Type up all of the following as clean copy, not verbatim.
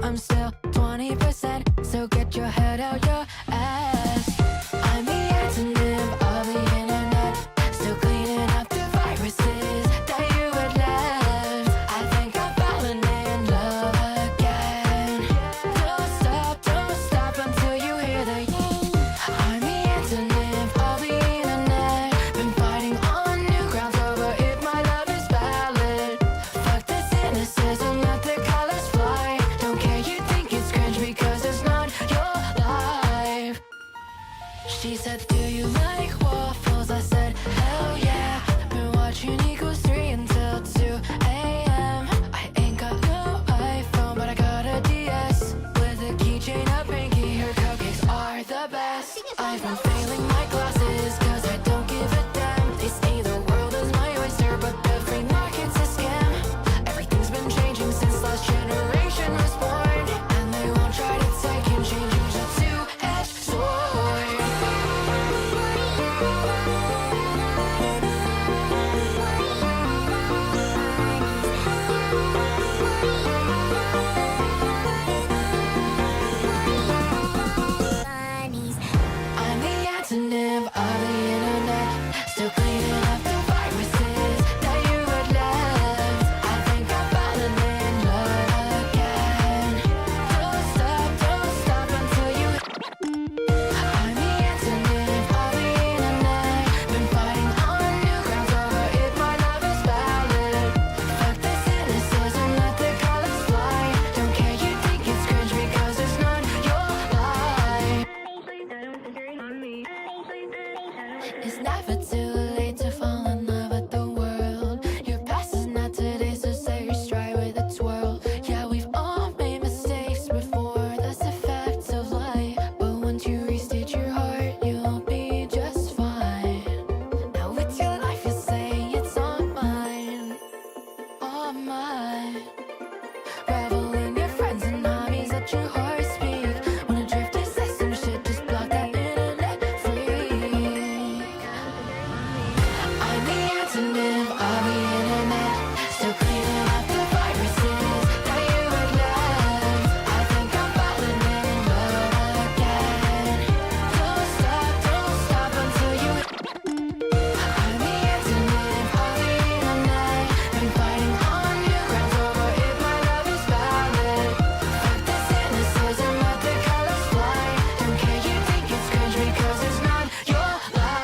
I'm still 20%, so get your head out your ass. I'm the antonym of the internet, still cleaning up the viruses that you had left. I think I'm falling in love again. Don't stop until you hear the I'm the antonym of the internet, been fighting on new grounds over if my love is valid. Fuck the cynicism, let the colors fly. Don't care, you think it's cringe because it's not your life. She said, do you like waffles? I said, hell yeah. Been watching Equals 3 until 2 a.m. I ain't got no iPhone, but I got a DS with a keychain, a pinky. Her cupcakes are the best. I've been failing my classes cause I don't give a damn. They say the world is my oyster, but the free market's a scam. Everything's been changing since last generation was born, and they won't try to take and change. Use a two-edged sword. I'm the antonym of the internet, still cleaning up the viruses that you had left. I think I'm falling in love again. Don't stop until you I'm the antonym of the internet, been fighting on new grounds over if my love is valid. Fuck the cynicism, let the colors fly. Don't care, you think it's cringe because it's not your life. It's never too late to fall in love with the world. Your past is not today, so say your stride with a twirl. Yeah, we've all made mistakes before, that's the fact of life. But once you restate your heart, you'll be just fine. Now with your life, you say it's all mine, all mine. Revel in your friends and hobbies, let your heart speak. Wanna drift to say some shit, just block that internet freak. I'm the antonym of the internet, still cleaning up the viruses that you had left. I think I'm falling in love again. Don't stop until you I'm the antonym of the internet, been fighting on new grounds over if my love is valid. Fuck the cynicism, let the colors fly. Don't care, you think it's cringe because it's not your life.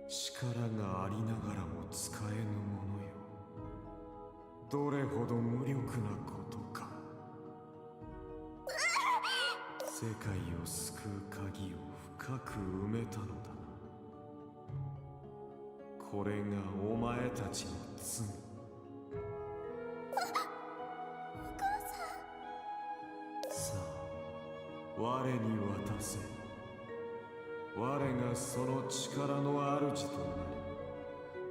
力がありながらも使えぬものよ。どれほど無力なことか。世界を救う鍵を深く埋めたのだ。これがお前たちの罪。さあ、我に渡せ。我がその力の主となり、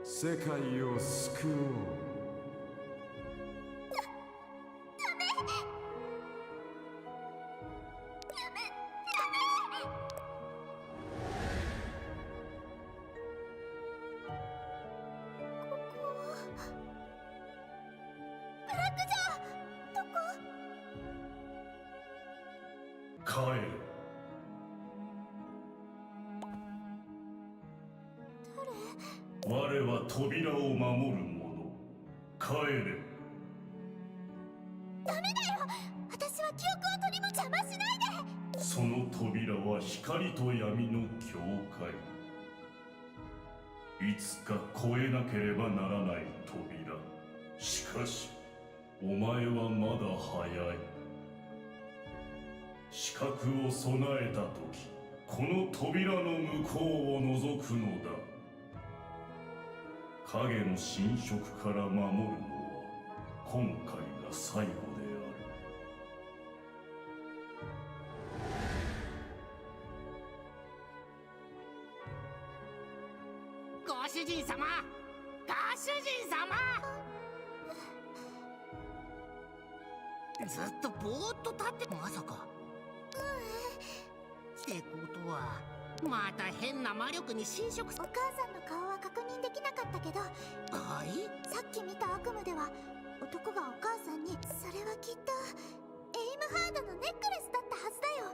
世界を救おう。帰る。我は扉を守る者。帰れ。ダメだよ。私は記憶を取り邪魔しないで。その扉は光と闇の境界。いつか越えなければならない扉。しかしお前はまだ早い。資格を備えた時、この扉の向こうを覗くのだ。影の侵食から守るのは今回が最後である。ご主人様、ご主人様。ずっとぼーっと立ってまさか。ってことはまた変な魔力に侵食。お母さんの顔は確認できなかったけど、はい。さっき見た悪夢では男がお母さんに、それはきっとエイムハードのネックレスだったはずだよ。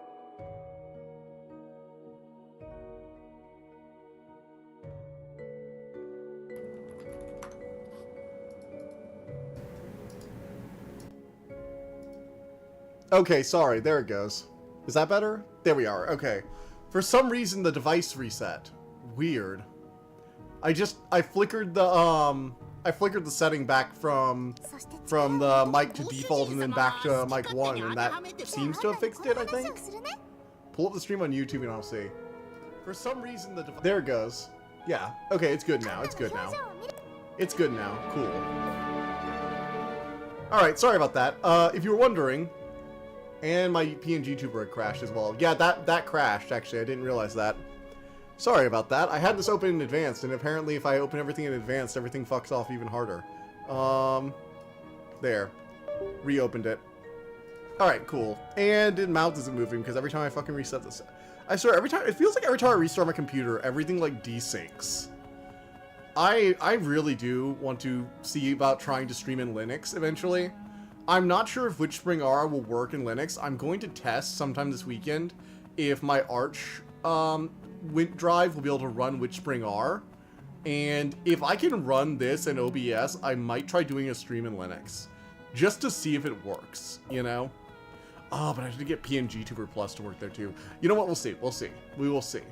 Okay, sorry, there it goes. Is that better? There we are, okay. For some reason the device reset. Weird. I flickered the setting back from the mic to default and then back to mic 1, and that seems to have fixed it, I think. Pull up the stream on YouTube and I'll see. For some reason the device... There it goes. Yeah, okay, it's good now, it's good now. It's good now, cool. Alright, sorry about that. If you were wondering... And my PNG tuber had crashed as well. Yeah, that crashed, actually. I didn't realize that. Sorry about that. I had this open in advance, and apparently if I open everything in advance, everything fucks off even harder. There. Reopened it. Alright, cool. And the mount isn't moving, because every time I fucking reset this... I swear, it feels like every time I restart my computer, everything, like, desyncs. I really do want to see about trying to stream in Linux eventually. I'm not sure if Witchspring R will work in Linux. I'm going to test sometime this weekend if my Arch drive will be able to run Witchspring R. And if I can run this in OBS, I might try doing a stream in Linux. Just to see if it works, you know? Oh, but I have to get PNG Tuber Plus to work there too. You know what? We'll see. We'll see. We will see.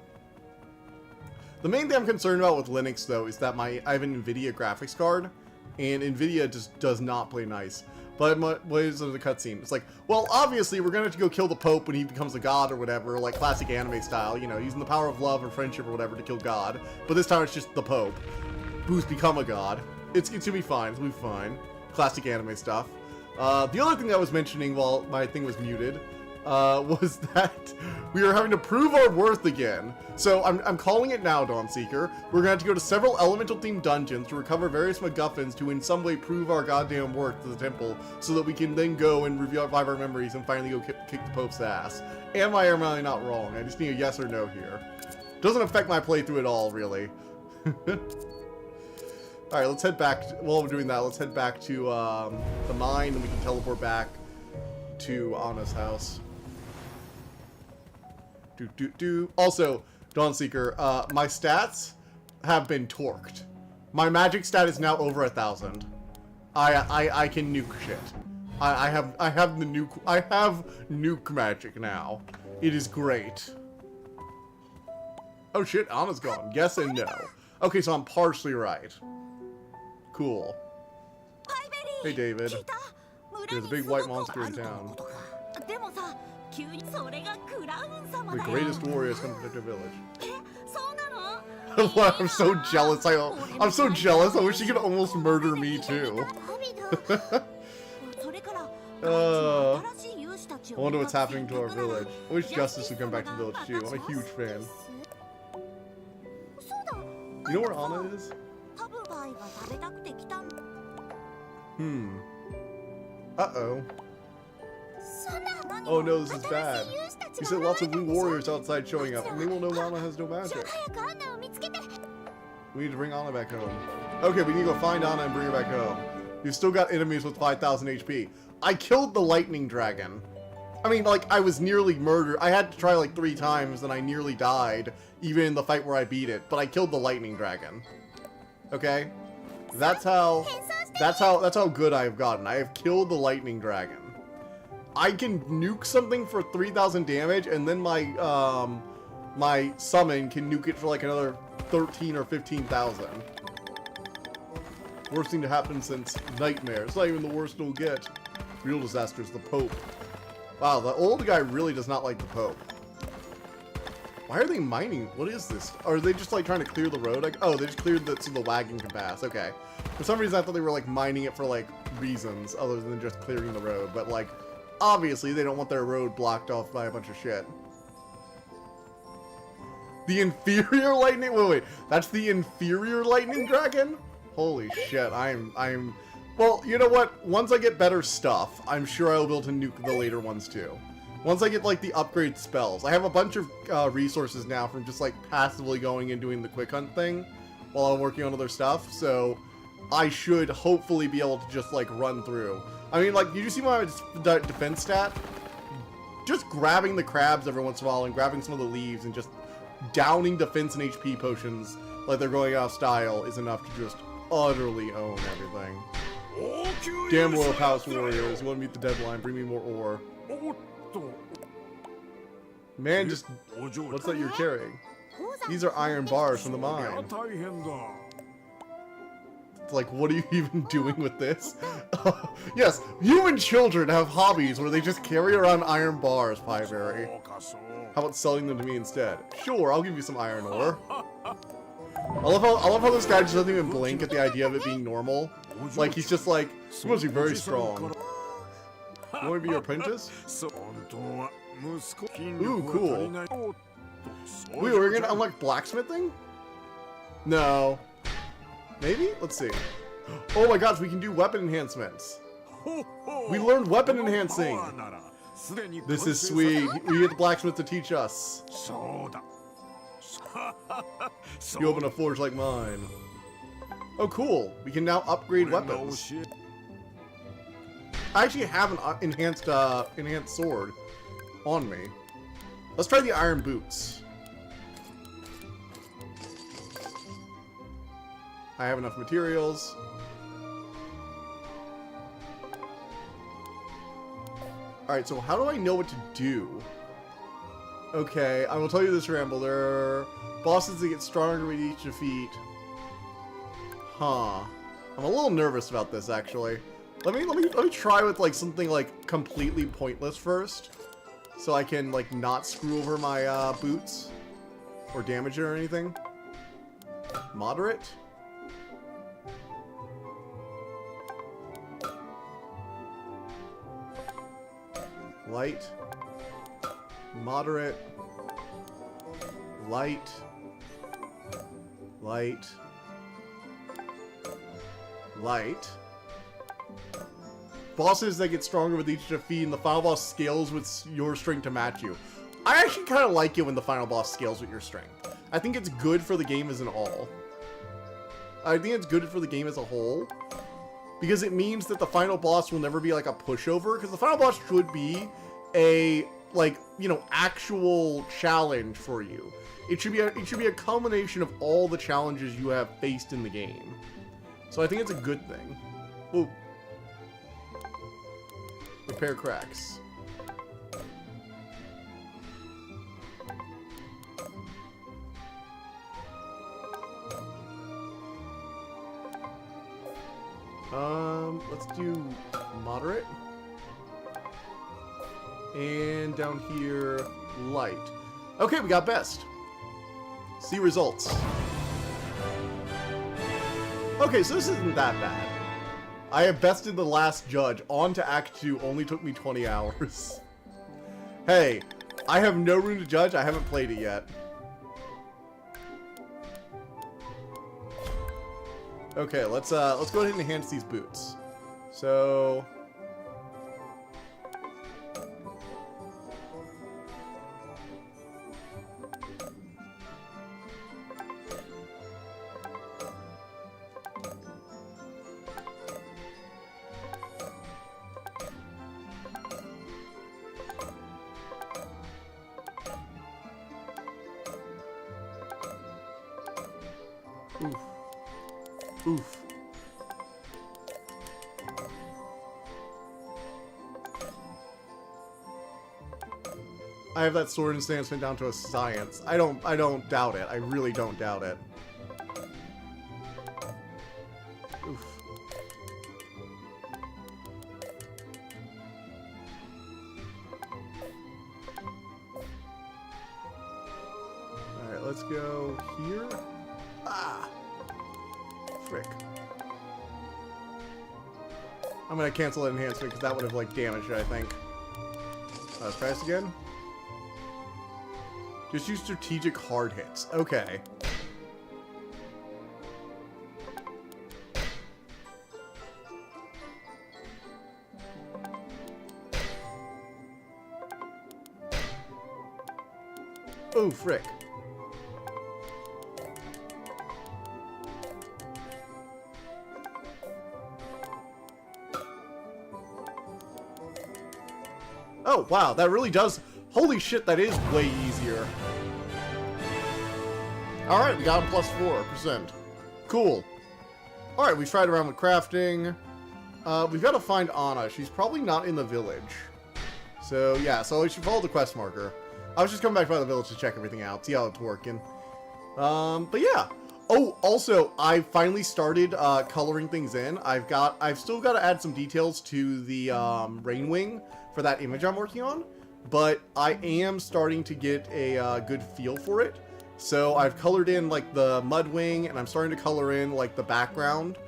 The main thing I'm concerned about with Linux, though, is that I have an NVIDIA graphics card, and NVIDIA just does not play nice. But what is the cutscene? It's like, well, obviously, we're going to have to go kill the Pope when he becomes a god or whatever, like classic anime style, you know, using the power of love or friendship or whatever to kill God. But this time it's just the Pope, who's become a god. It's going to be fine. It's going to be fine. Classic anime stuff. The other thing I was mentioning while my thing was muted was that we are having to prove our worth again. So I'm calling it now, Dawnseeker. We're going to have to go to several elemental-themed dungeons to recover various MacGuffins to in some way prove our goddamn worth to the temple so that we can then go and revive our memories and finally go kick the Pope's ass. Am I or am I not wrong? I just need a yes or no here. Doesn't affect my playthrough at all, really. Alright, let's head back. While we're doing that, let's head back to the mine, and we can teleport back to Anna's house. Also, Dawnseeker, my stats have been torqued. My magic stat is now over 1,000. I can nuke shit. I have nuke magic now. It is great. Oh shit, Anna's gone. Yes and no. Okay, so I'm partially right. Cool. Hey David. There's a big white monster in town. The greatest warriors come to protect their village. I'm so jealous. I'm so jealous. I wish he could almost murder me too. I wonder what's happening to our village. I wish Justice would come back to the village too. I'm a huge fan. You know where Anna is? Uh-oh. Oh no, this is bad. You said lots of blue warriors outside showing up, and they will know Anna has no magic. We need to bring Anna back home. Okay, we need to go find Anna and bring her back home. You've still got enemies with 5,000 HP. I killed the lightning dragon. I mean, like, I was nearly murdered. I had to try like 3 times, and I nearly died, even in the fight where I beat it. But I killed the lightning dragon. Okay? That's how That's how good I have gotten. I have killed the lightning dragon. I can nuke something for 3,000 damage, and then my my summon can nuke it for like another 13 or 15,000. Worst thing to happen since Nightmare. It's not even the worst it'll get. Real disaster is the Pope. Wow, the old guy really does not like the Pope. Why are they mining? What is this? Are they just like trying to clear the road? Like, oh, they just cleared it so the wagon can pass. Okay. For some reason I thought they were like mining it for like reasons other than just clearing the road. But like, obviously they don't want their road blocked off by a bunch of shit. The inferior lightning? Wait. That's the inferior lightning dragon? Holy shit. I'm... Well, you know what? Once I get better stuff, I'm sure I'll be able to nuke the later ones too. Once I get, like, the upgrade spells. I have a bunch of resources now from just, like, passively going and doing the quick hunt thing while I'm working on other stuff, so I should hopefully be able to just, like, run through. I mean, like, you see my defense stat? Just grabbing the crabs every once in a while and grabbing some of the leaves and just downing defense and HP potions like they're going out of style is enough to just utterly own everything. Damn Royal Palace Warriors, you want to meet the deadline, bring me more ore. Man, just... What's that you're carrying? These are iron bars from the mine. It's like, what are you even doing with this? Yes, human children have hobbies where they just carry around iron bars, Pieberry. How about selling them to me instead? Sure, I'll give you some iron ore. I love how this guy just doesn't even blink at the idea of it being normal. Like, he's just like, you must be very strong. You want to be your apprentice? Ooh, cool. Wait, we're gonna unlock blacksmithing? No. Maybe? Let's see. Oh my gosh, we can do weapon enhancements. We learned weapon enhancing. This is sweet. We get the blacksmith to teach us. You open a forge like mine. Oh, cool. We can now upgrade weapons. I actually have an enhanced sword on me. Let's try the iron boots. I have enough materials. Alright, so how do I know what to do? Okay, I will tell you this, Ramble. There are bosses that get stronger with each defeat. Huh. I'm a little nervous about this, actually. Let me try with, like, something, like, completely pointless first. So I can, like, not screw over my, boots. Or damage it or anything. Moderate? Light. Moderate. Light. Light. Light. Bosses that get stronger with each defeat, and the final boss scales with your strength to match you. I actually kind of like it when the final boss scales with your strength. I think it's good for the game as an all. I think it's good for the game as a whole. Because it means that the final boss will never be like a pushover. Because the final boss should be a, like, you know, actual challenge for you. It should be a culmination of all the challenges you have faced in the game. So I think it's a good thing. Ooh. Repair cracks. Let's do moderate. And down here, light. Okay, we got best. See results. Okay, so this isn't that bad. I have bested the last judge. On to Act 2 only took me 20 hours. Hey, I have no room to judge. I haven't played it yet. Okay, let's go ahead and enhance these boots. So... Oof. Oof. I have that sword and stancement down to a science. I don't doubt it. I really don't doubt it. Oof. Alright, let's go here. Ah! Frick. I'm gonna cancel that enhancement because that would have, like, damaged it, I think. Let's try this again. Just use strategic hard hits. Okay. Oh, frick. Oh, wow, that really does... Holy shit, that is way easier. Alright, we got a plus 4%. Cool. Alright, we've tried around with crafting. We've got to find Anna. She's probably not in the village. So, yeah, so we should follow the quest marker. I was just coming back by the village to check everything out, see how it's working. But yeah. Oh, also, I finally started coloring things in. I've still got to add some details to the Rain Wing for that image I'm working on, but I am starting to get a good feel for it. So I've colored in like the mud wing, and I'm starting to color in like the background.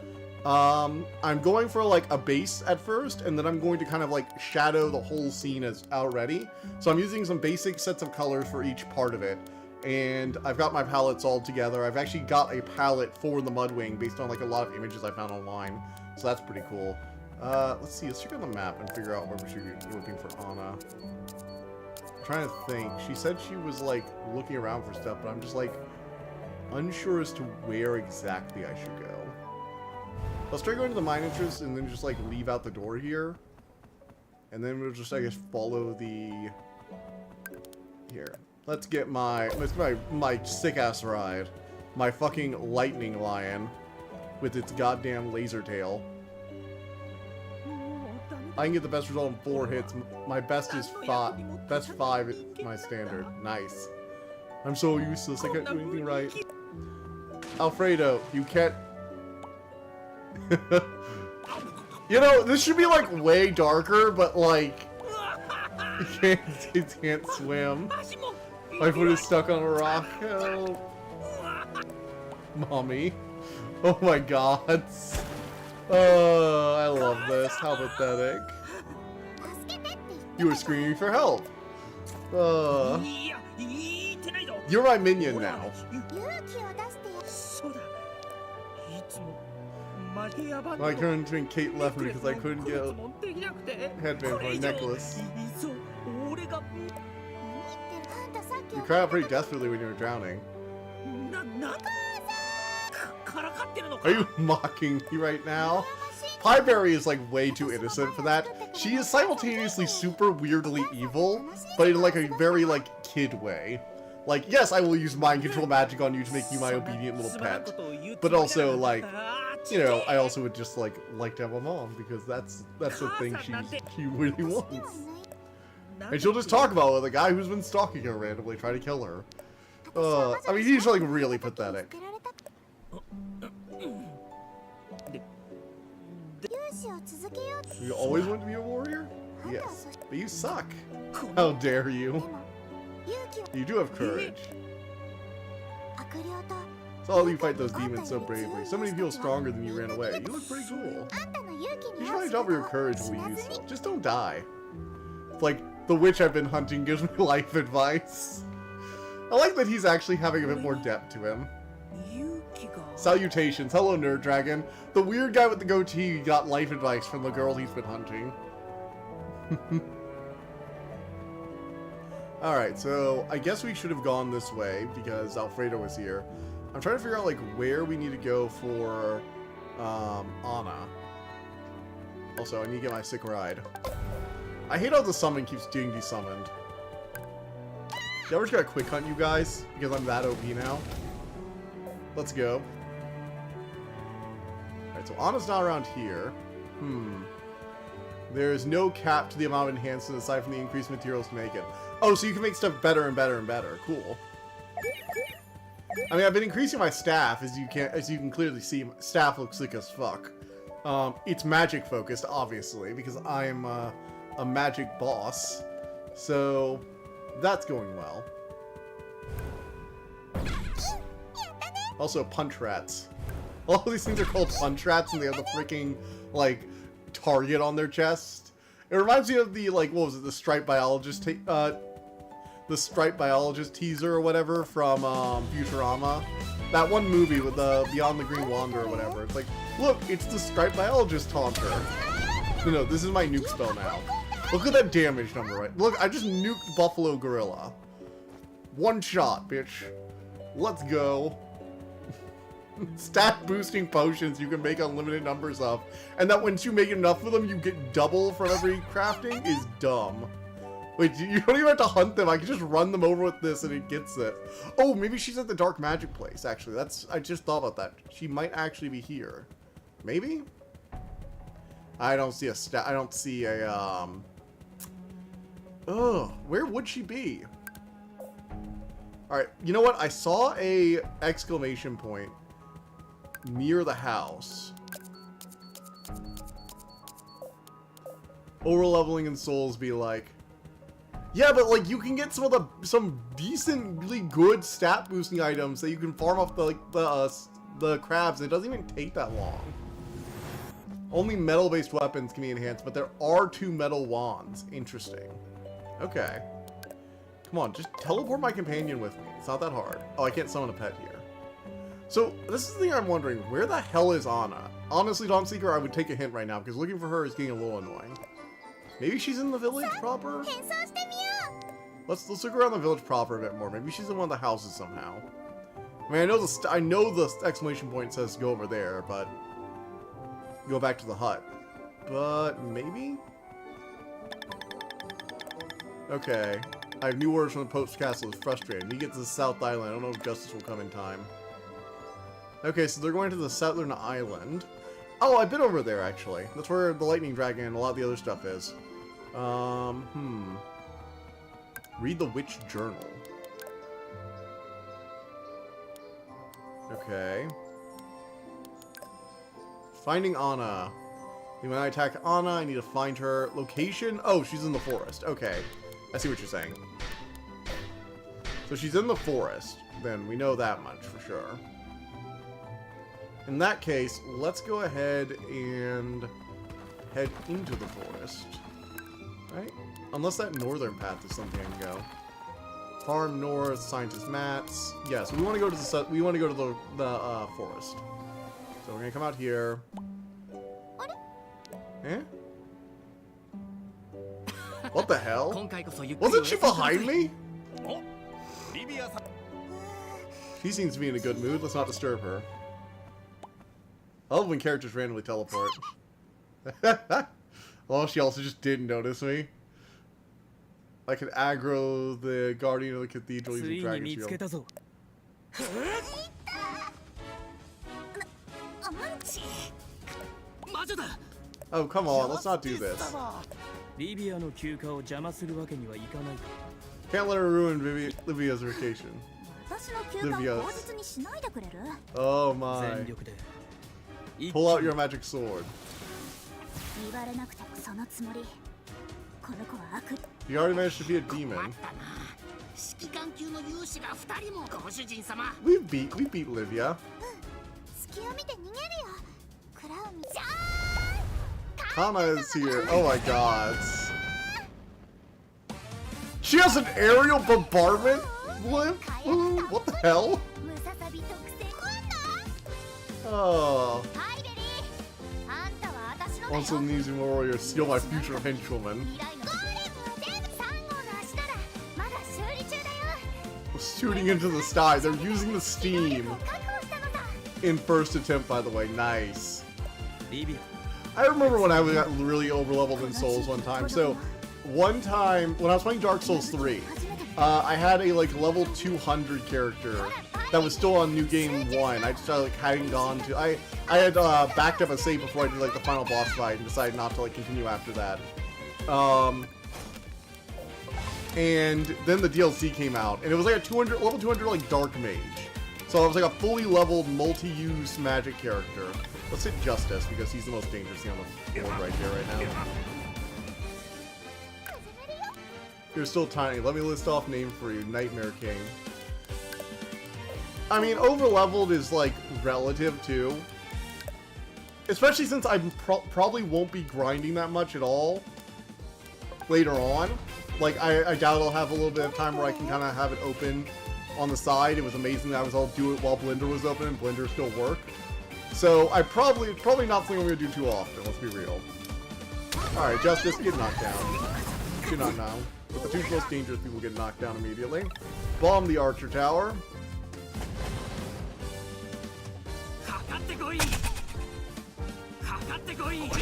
I'm going for like a base at first, and then I'm going to kind of like shadow the whole scene as already. So I'm using some basic sets of colors for each part of it. And I've got my palettes all together. I've actually got a palette for the mud wing based on like a lot of images I found online. So that's pretty cool. Let's see, let's check on the map and figure out where we should be looking for Anna. I'm trying to think. She said she was like looking around for stuff, but I'm just like unsure as to where exactly I should go. Let's try going to the mine entrance and then just like leave out the door here. And then we'll just, I guess, follow the... Here. Let's get my sick-ass ride. My fucking lightning lion with its goddamn laser tail. I can get the best result in 4 hits. My best is 5. Best 5 is my standard. Nice. I'm so useless. I can't do anything right. Alfredo, you can't... You know, this should be like way darker, but like... It can't swim. My foot is stuck on a rock. Help. Mommy. Oh my god. Oh, I love this. How pathetic. You were screaming for help. You're my minion now. My current twin Kate left me because I couldn't get a headband for a necklace. You cried out pretty desperately when you were drowning. Are you mocking me right now? Pieberry is like way too innocent for that. She is simultaneously super weirdly evil, but in like a very like kid way. Like, yes, I will use mind control magic on you to make you my obedient little pet. But also like, you know, I also would just like to have a mom because that's the thing she really wants. And she'll just talk about it with a guy who's been stalking her randomly, trying to kill her. I mean, he's like really pathetic. You always want to be a warrior? Yes, but you suck. How dare you? You do have courage. Saw you fight those demons so bravely. So many people stronger than you ran away. You look pretty cool. You should probably double your courage will be useful. Just don't die. It's like, the witch I've been hunting gives me life advice. I like that he's actually having a bit more depth to him. Salutations. Hello, Nerd Dragon. The weird guy with the goatee got life advice from the girl he's been hunting. Alright, so I guess we should have gone this way because Alfredo was here. I'm trying to figure out like where we need to go for Anna. Also, I need to get my sick ride. I hate how the summon keeps being desummoned. Yeah, we're just gonna quick hunt you guys because I'm that OP now. Let's go. Alright, so Anna's not around here. There is no cap to the amount of enhancement aside from the increased materials to make it. Oh, so you can make stuff better and better and better. Cool. I mean, I've been increasing my staff, as you can clearly see. Staff looks sick as fuck. It's magic focused, obviously, because I'm a magic boss. So that's going well. Also, punch rats. All these things are called punch rats, and they have the freaking like target on their chest. It reminds me of the like, what was it? The Striped Biologist teaser or whatever from Futurama. That one movie with the Beyond the Green Wander or whatever. It's like, look, it's the Striped Biologist taunter. No, this is my nuke spell now. Look at that damage number, right? Look, I just nuked Buffalo Gorilla. One shot, bitch. Let's go. Stat boosting potions you can make unlimited numbers of. And that once you make enough of them, you get double from every crafting is dumb. Wait, you don't even have to hunt them. I can just run them over with this and it gets it. Oh, maybe she's at the dark magic place, actually. I just thought about that. She might actually be here. Maybe? I don't see a oh, where would she be? Alright, you know what? I saw a exclamation point near the house. Overleveling in souls be like, yeah, but like you can get some decently good stat boosting items that you can farm off the crabs. And it doesn't even take that long. Only metal-based weapons can be enhanced, but there are 2 metal wands. Interesting. Okay. Come on, just teleport my companion with me. It's not that hard. Oh, I can't summon a pet here. So, this is the thing I'm wondering. Where the hell is Anna? Honestly, Dawnseeker, I would take a hint right now, because looking for her is getting a little annoying. Maybe she's in the village proper? Let's look around the village proper a bit more. Maybe she's in one of the houses somehow. I mean, I know the exclamation point says go over there, but go back to the hut. But maybe? Okay. I have new orders from the Pope's castle. It's frustrating. He gets to the South Island. I don't know if justice will come in time. Okay, so they're going to the Southern Island. Oh, I've been over there, actually. That's where the Lightning Dragon and a lot of the other stuff is. Read the Witch Journal. Okay. Finding Anna. When I attack Anna, I need to find her. Location? Oh, she's in the forest. Okay. I see what you're saying. So she's in the forest. Then we know that much for sure. In that case, let's go ahead and head into the forest. Right? Unless that northern path is something I can go. Farm north, scientist mats. Yes, we want to go to the forest. So we're gonna come out here. Eh? What the hell? Wasn't she behind me? She seems to be in a good mood. Let's not disturb her. I love when characters randomly teleport. Well, she also just didn't notice me. I can aggro the guardian of the cathedral using Dragon's Shield. Oh, come on, let's not do this. Can't let her ruin Livia's vacation. Livia's. Oh my. Pull out your magic sword. You already managed to be a demon. We beat Livia. Kana is here. Oh my god. She has an aerial bombardment? What the hell? Oh. Also needs more warriors. Steal my future henchwoman. Shooting into the sky. They're using the steam. In first attempt, by the way. Nice. I remember when I got really overleveled in Souls one time. So, one time, when I was playing Dark Souls 3, I had a like level 200 character that was still on New Game 1. I just like hadn't gone to. I had backed up a save before I did like the final boss fight and decided not to like continue after that. And then the DLC came out, and it was like a level 200 like Dark Mage. So it was like a fully leveled multi-use magic character. Let's hit Justice because he's the most dangerous thing on the board right here, right now. You're still tiny. Let me list off name for you. Nightmare King. I mean, over-leveled is like relative too. Especially since I probably won't be grinding that much at all later on. Like, I doubt I'll have a little bit of time where I can kind of have it open on the side. It was amazing that I was able to do it while Blender was open and Blender still worked. So, it's probably not something I'm going to do too often, let's be real. Alright, Justice, get knocked down. Get knocked down. But the two most dangerous people get knocked down immediately. Bomb the Archer Tower.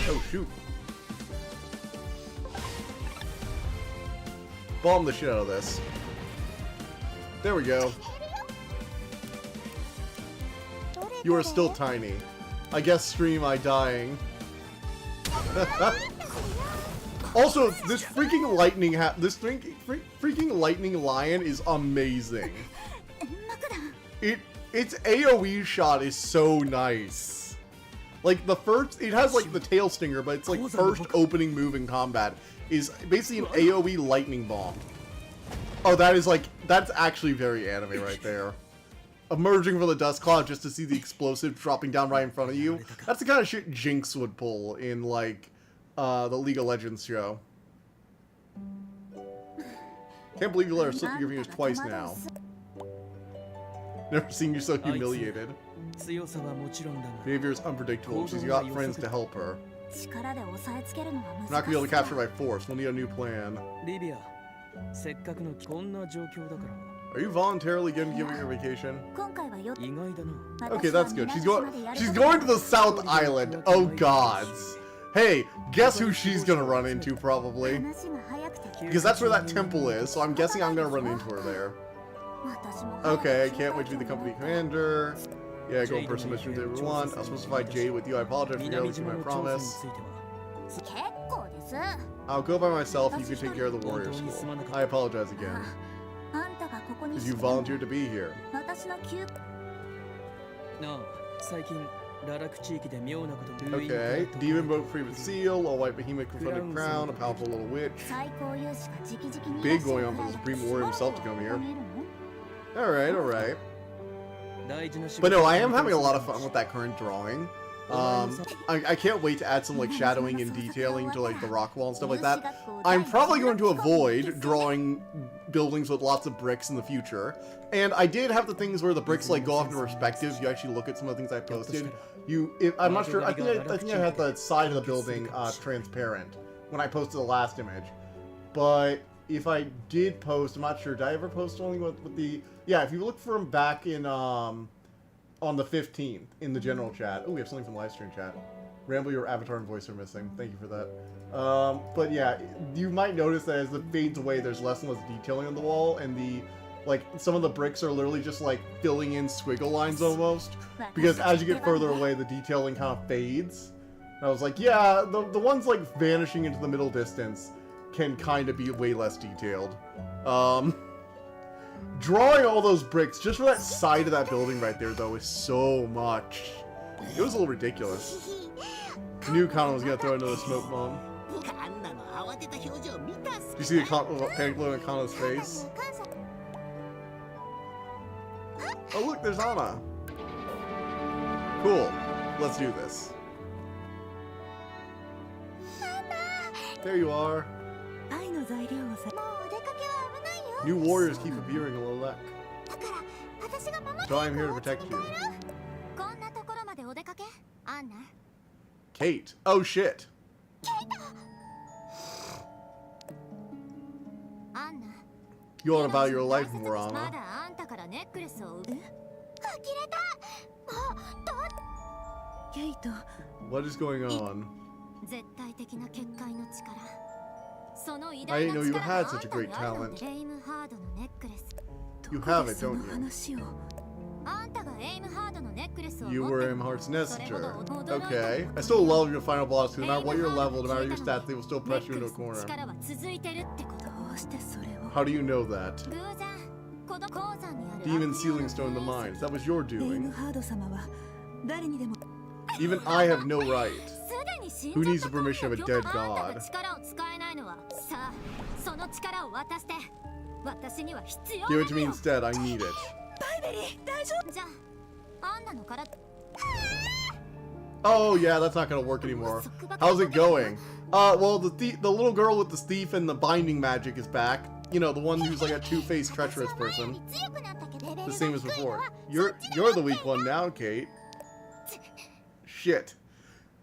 Oh, shoot. Bomb the shit out of this. There we go. You are still tiny. I guess stream I dying. Also, this freaking lightning freaking lightning lion is amazing. Its AoE shot is so nice. Like the first, it has like the tail stinger, but it's like first opening move in combat is basically an AoE lightning bomb. Oh, that's actually very anime right there. Emerging from the dust cloud just to see the explosive dropping down right in front of you. That's the kind of shit Jinx would pull in like the League of Legends show. Can't believe you let her slip your fingers twice now. Never seen you so humiliated. Behavior is unpredictable. She's got friends to help her. We're not gonna be able to capture her by force. We'll need a new plan. Are you voluntarily giving your vacation? Okay, that's good. She's going to the South Island. Oh gods. Hey, guess who she's gonna run into probably? Because that's where that temple is, so I'm guessing I'm gonna run into her there. Okay, I can't wait to be the company commander. Yeah, go in person mission if you want. I was supposed to fight Jade with you. I apologize for failing to keep my promise. I'll go by myself. You can take care of the warrior school. I apologize again. Because you volunteered to be here. Okay, demon boat free with seal, a white behemoth confronted crown, a powerful little witch. Big going on for the supreme warrior himself to come here. Alright, alright. But no, I am having a lot of fun with that current drawing. I can't wait to add some like shadowing and detailing to like the rock wall and stuff like that. I'm probably going to avoid drawing buildings with lots of bricks in the future. And I did have the things where the bricks like go off into perspectives. You actually look at some of the things I posted. I'm not sure. I think I had the side of the building transparent when I posted the last image. But if I did post, I'm not sure. Did I ever post something with the? Yeah, if you look for them back in on the 15th in the general chat. Oh, we have something from the live stream chat. Ramble, your avatar and voice are missing. Thank you for that. But yeah, you might notice that as it fades away, there's less and less detailing on the wall, and some of the bricks are literally just like filling in squiggle lines almost. Because as you get further away, the detailing kind of fades. And I was like, yeah, the ones like vanishing into the middle distance can kind of be way less detailed. Drawing all those bricks just for that side of that building right there, though, is so much. It was a little ridiculous. Knew Kana was gonna throw another smoke bomb. You see the panic look on Kana's face? Oh look, there's Anna. Cool. Let's do this. There you are. New warriors keep appearing, Lolek. So I'm here to protect you. Kate. Oh shit. You want to value your life more, Anna. What is going on? I didn't know you had such a great talent. You have it, don't you? You were Imhart's messenger. Okay. I still love your final boss, because no matter what your level, no matter your stats, they will still press you into a corner. How do you know that? Demon Sealing Stone the Mines. That was your doing. Even I have no right. Who needs the permission of a dead god? Give it to me instead, I need it. Oh yeah, that's not gonna work anymore. How's it going? Well, the little girl with the thief and the binding magic is back. You know, the one who's like a two-faced treacherous person. The same as before. You're the weak one now, Kate. Shit.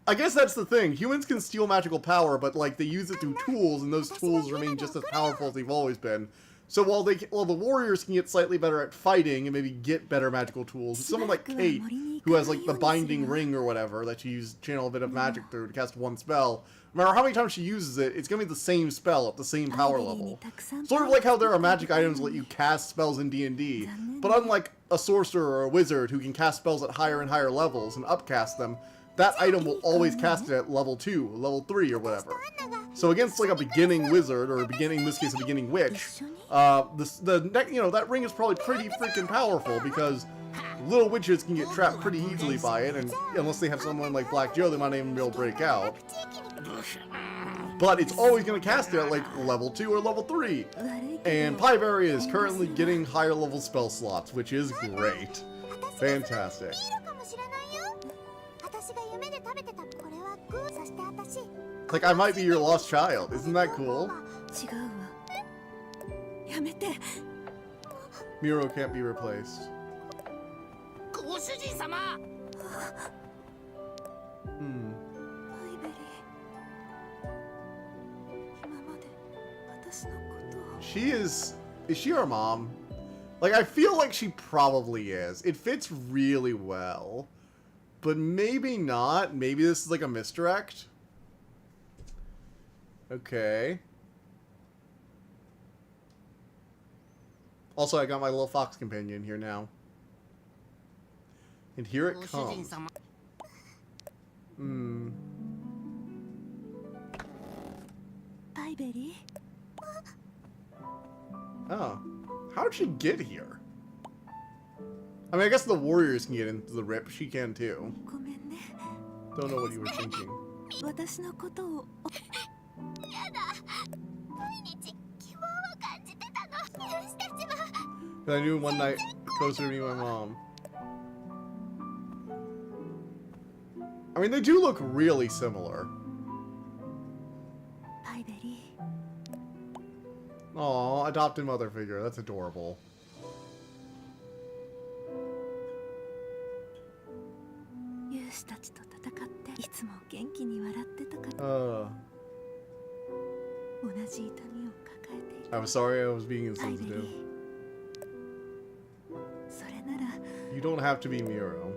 I guess that's the thing. Humans can steal magical power, but like they use it through tools, and those tools remain just as powerful as they've always been. So while the warriors can get slightly better at fighting and maybe get better magical tools, someone like Kate, who has like the binding ring or whatever that she uses channel a bit of magic through to cast one spell, no matter how many times she uses it, it's gonna be the same spell at the same power level. Sort of like how there are magic items that let you cast spells in D&D, but unlike a sorcerer or a wizard who can cast spells at higher and higher levels and upcast them, that item will always cast it at level 2, or level 3, or whatever. So against like a beginning wizard, or a beginning, in this case a beginning witch, that ring is probably pretty freaking powerful, because little witches can get trapped pretty easily by it, and unless they have someone like Black Joe, they might not even be able to break out. But it's always going to cast it at like level 2 or level 3. And Pieberry is currently getting higher level spell slots, which is great. Fantastic. Like, I might be your lost child. Isn't that cool? Miro can't be replaced. Is she our mom? Like, I feel like she probably is. It fits really well. But maybe not. Maybe this is like a misdirect. Okay. Also, I got my little fox companion here now. And here it comes. Oh. How'd she get here? I mean, I guess the warriors can get into the rip. She can too. Don't know what you were thinking. I knew one night closer to me and my mom. I mean, they do look really similar. Aw, adopted mother figure. That's adorable. I'm sorry I was being insensitive. You don't have to be Miro.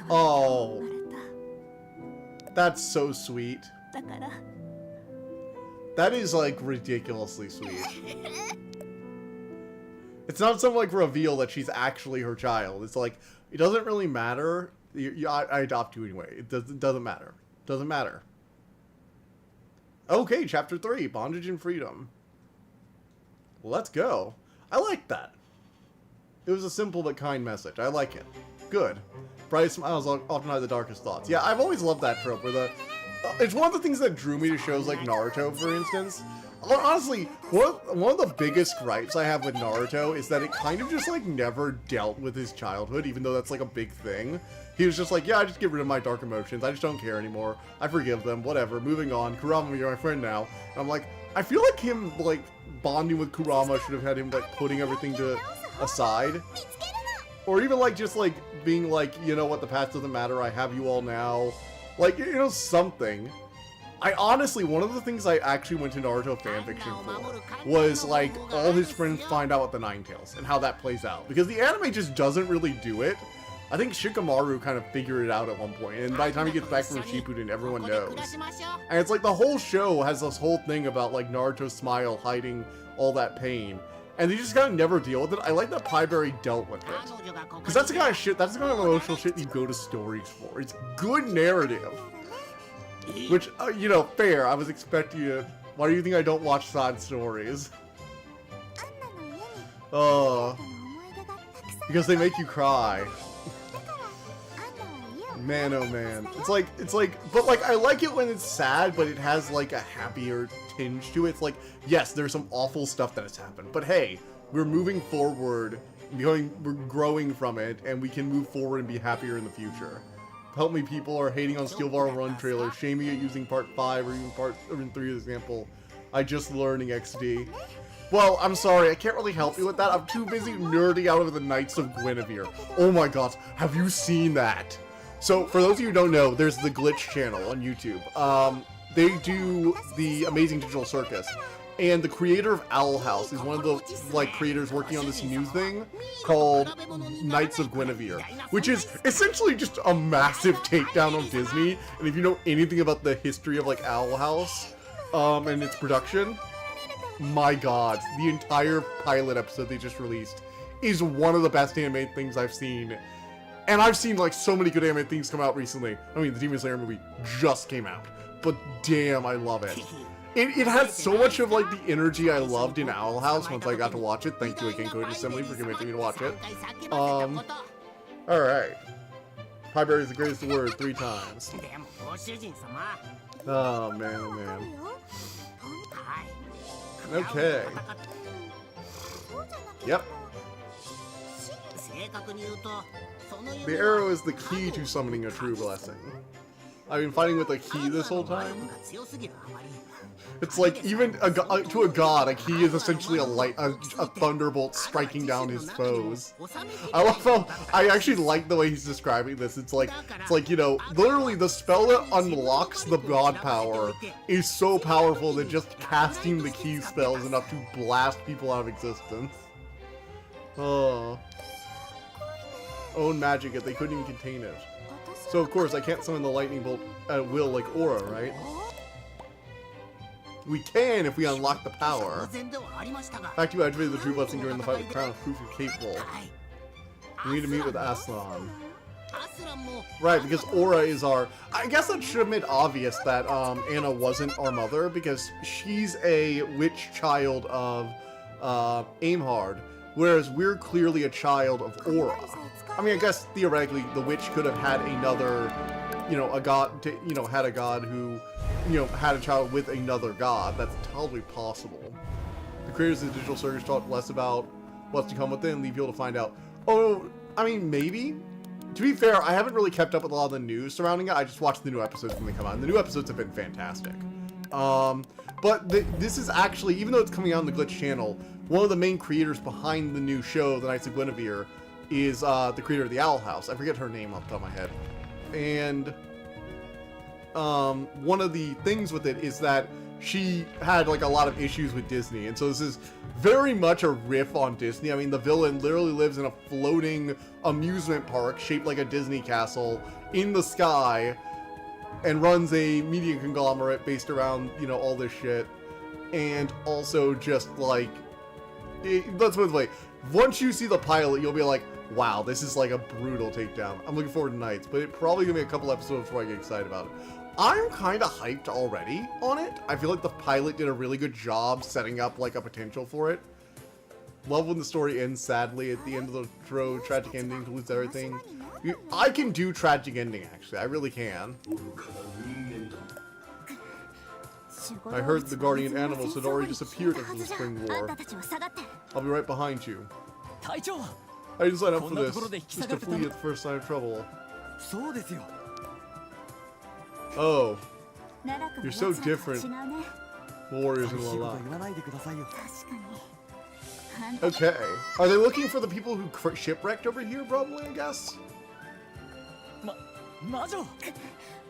Oh, that's so sweet. That is like ridiculously sweet. It's not some like reveal that she's actually her child. It's like, it doesn't really matter. I adopt you anyway. It doesn't matter. Doesn't matter. Okay, chapter 3, Bondage and Freedom. Let's go. I like that. It was a simple but kind message. I like it. Good. Bright smiles often hide the darkest thoughts. Yeah, I've always loved that trope where it's one of the things that drew me to shows like Naruto, for instance. Honestly, one of the biggest gripes I have with Naruto is that it kind of just like never dealt with his childhood, even though that's like a big thing. He was just like, yeah, I just get rid of my dark emotions. I just don't care anymore. I forgive them. Whatever. Moving on. Kurama, you're my friend now. And I'm like, I feel like him like bonding with Kurama should have had him like putting everything to aside. Or even like just like being like, you know what, the past doesn't matter. I have you all now. Like, you know, something. I honestly, one of the things I actually went to Naruto fanfiction for was like all his friends find out what the Nine Tails and how that plays out. Because the anime just doesn't really do it. I think Shikamaru kind of figured it out at one point, and by the time he gets back from Shippuden, everyone knows. And it's like the whole show has this whole thing about like Naruto's smile hiding all that pain. and they just kind of never deal with it. I like that Pieberry dealt with it. Because that's the kind of shit, that's the kind of emotional shit you go to stories for. It's good narrative. Which, you know, fair. I was expecting you. Why do you think I don't watch sad stories? Oh. Because they make you cry. Man, oh man. It's like, but like, I like it when it's sad, but it has like a happier tinge to it. It's like, yes, there's some awful stuff that has happened, but hey, we're moving forward, we're growing from it, and we can move forward and be happier in the future. Help me, people are hating on Steel Bar Run trailer, shaming it using part 5 or even part 3 as example. I just learning XD. Well, I'm sorry, I can't really help you with that. I'm too busy nerding out over the Knights of Guinevere. Oh my god, have you seen that? So, for those of you who don't know, there's the Glitch channel on YouTube. They do the Amazing Digital Circus. And the creator of Owl House is one of the, like, creators working on this new thing called Knights of Guinevere, which is essentially just a massive takedown of Disney. And if you know anything about the history of, like, Owl House, and its production, my god, the entire pilot episode they just released is one of the best animated things I've seen. And I've seen, like, so many good animated things come out recently. I mean, the Demon Slayer movie just came out, but damn, I love it. It had so much of, like, the energy I loved in Owl House once I got to watch it. Thank you again, Code Assembly, for convincing me to watch it. Alright. Pieberry is the greatest word 3 times. Oh, man, oh, man. Okay. Yep. The arrow is the key to summoning a true blessing. I've been fighting with a key this whole time. It's like, even to a god, a key is essentially a thunderbolt striking down his foes. I love how, I actually like the way he's describing this. It's like, you know, literally the spell that unlocks the god power is so powerful that just casting the key spell is enough to blast people out of existence. Oh. Own magic if they couldn't even contain it. So of course I can't summon the lightning bolt at will like Aura, right? We can if we unlock the power. In fact, you activated the true blessing during the fight with Crown of proof you're capable. We need to meet with Aslan. Right, because Aura is our... I guess that should have made obvious that Anna wasn't our mother, because she's a witch child of Aimhard, whereas we're clearly a child of Aura. I mean, I guess theoretically the witch could have had another, you know, a god, you know, had a god who, you know, had a child with another god. That's totally possible. The creators of the Digital Circus talk less about what's to come within, leave people to find out. Oh, I mean, maybe. To be fair, I haven't really kept up with a lot of the news surrounding it. I just watched the new episodes when they come out, and the new episodes have been fantastic. But this is actually, even though it's coming out on the Glitch channel, one of the main creators behind the new show, The Knights of Guinevere, is the creator of the Owl House. I forget her name off the top of my head. And one of the things with it is that she had like a lot of issues with Disney, and so this is very much a riff on Disney. I mean, the villain literally lives in a floating amusement park shaped like a Disney castle in the sky and runs a media conglomerate based around, you know, all this shit. And also just like, let's put it this way, once you see the pilot, you'll be like, wow, this is like a brutal takedown. I'm looking forward to Nights, but it's probably gonna be a couple episodes before I get excited about it. I'm kind of hyped already on it. I feel like the pilot did a really good job setting up like a potential for it. Love when the story ends sadly at the end of the intro, tragic ending to lose everything. I can do tragic ending, actually. I really can. I heard the guardian animals had already disappeared after the Spring War. I'll be right behind you. I didn't sign up for this, just to flee at the first sign of trouble. Oh, you're so different, warriors in Lala. Okay, are they looking for the people who shipwrecked over here, probably, I guess?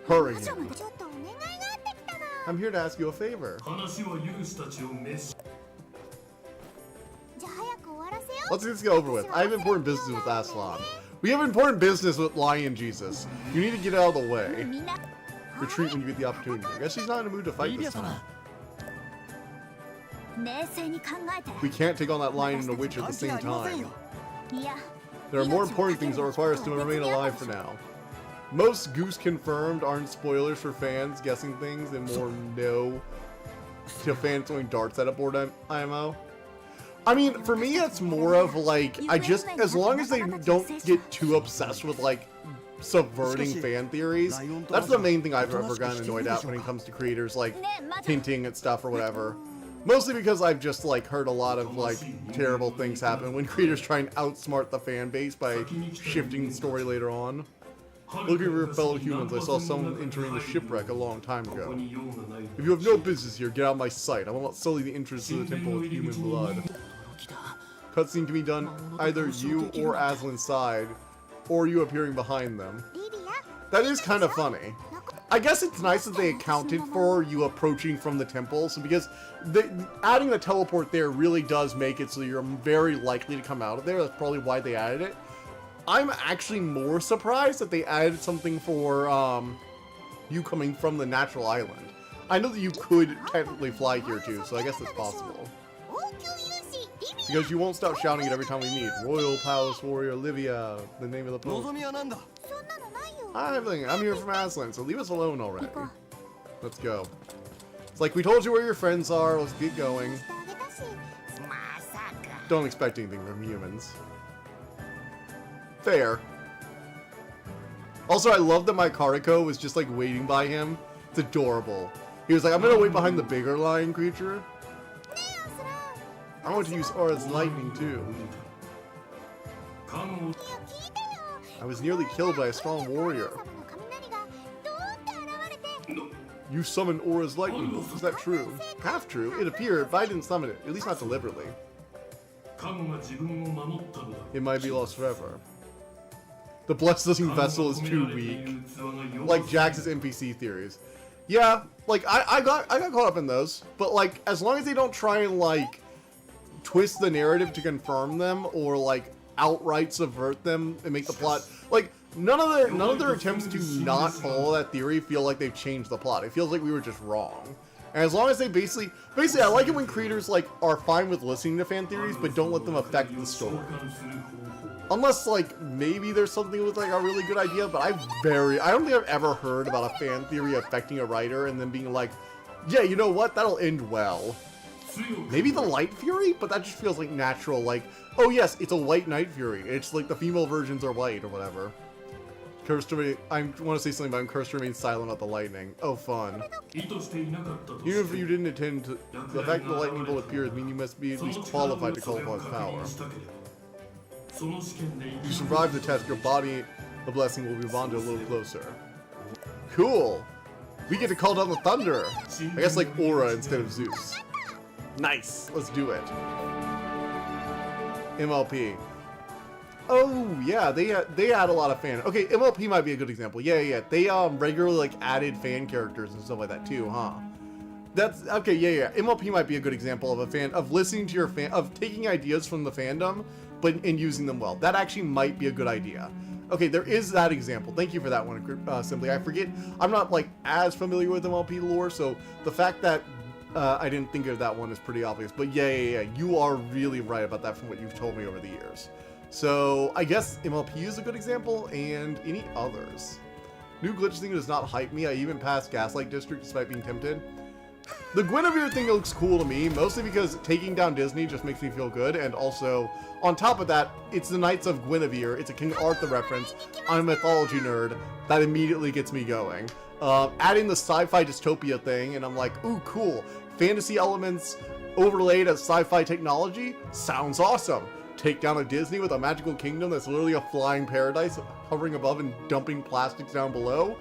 Hurry him. I'm here to ask you a favor. Let's get this over with. I have important business with Aslan. We have important business with Lion Jesus. You need to get out of the way. Retreat when you get the opportunity. I guess he's not in the mood to fight this time. We can't take on that lion and a witch at the same time. いや There are more important things that require us to remain alive for now. Most Goose confirmed aren't spoilers for fans guessing things, and more no to fans throwing darts at a board IMO. I mean, for me, it's more of like, as long as they don't get too obsessed with like subverting fan theories, that's the main thing I've ever gotten annoyed at when it comes to creators like hinting at stuff or whatever. Mostly because I've just like heard a lot of like terrible things happen when creators try and outsmart the fan base by shifting the story later on. Looking for your fellow humans, I saw someone entering the shipwreck a long time ago. If you have no business here, get out of my sight. I will not sully the interests of the temple with human blood. Cutscene can be done either you or Aslan's side, or you appearing behind them. That is kind of funny. I guess it's nice that they accounted for you approaching from the temple, so because adding the teleport there really does make it so you're very likely to come out of there. That's probably why they added it. I'm actually more surprised that they added something for you coming from the natural island. I know that you could technically fly here too, so I guess that's possible. Because you won't stop shouting it every time we meet. Royal Palace Warrior Olivia, the name of the post. I'm here from Aslan, so leave us alone already. Let's go. It's like, we told you where your friends are, let's get going. Don't expect anything from humans. Fair. Also, I love that my Kariko was just like waiting by him. It's adorable. He was like, I'm gonna wait behind the bigger lion creature. I want to use Aura's lightning too. I was nearly killed by a strong warrior. You summoned Aura's lightning. Is that true? Half true. It appeared, but I didn't summon it. At least not deliberately. It might be lost forever. The Blessing Vessel is too weak. Like Jax's NPC theories. Yeah, like I got caught up in those, but like as long as they don't try and like twist the narrative to confirm them or like outright subvert them and make the plot like none of their attempts to not follow that theory feel like they've changed the plot. It feels like we were just wrong. And as long as they basically I like it when creators like are fine with listening to fan theories but don't let them affect the story. Unless like maybe there's something with like a really good idea, but I don't think I've ever heard about a fan theory affecting a writer and then being like, yeah, you know what, that'll end well. Maybe the Light Fury, but that just feels like natural, like, oh yes, it's a white Night Fury. It's like the female versions are white or whatever. Cursed to remain, I want to say something about I'm cursed to remain silent about the lightning. Oh, fun. Even if you didn't intend to, the fact that the lightning bolt appears means you must be at least qualified to call upon its power. You survive the test, your body, the blessing will be bonded a little closer. Cool! We get to call down the thunder! I guess like Aura instead of Zeus. Nice! Let's do it. MLP. Oh, yeah, they add a lot of fan... Okay, MLP might be a good example. Yeah. They regularly like added fan characters and stuff like that too, huh? That's... Okay, yeah. MLP might be a good example of a fan... Of listening to your fan... Of taking ideas from the fandom and using them well. That actually might be a good idea. Okay, there is that example. Thank you for that one, Simply. I forget, I'm not like as familiar with MLP lore, so the fact that I didn't think of that one is pretty obvious. But yeah, you are really right about that from what you've told me over the years. So I guess MLP is a good example, and any others. New glitch thing does not hype me. I even passed Gaslight District despite being tempted. The Guinevere thing looks cool to me, mostly because taking down Disney just makes me feel good, and also, on top of that, it's the Knights of Guinevere, it's a King Arthur reference, I'm a mythology nerd, that immediately gets me going. Adding the sci-fi dystopia thing, and I'm like, ooh, cool. Fantasy elements overlaid as sci-fi technology? Sounds awesome. Take down a Disney with a magical kingdom that's literally a flying paradise, hovering above and dumping plastics down below?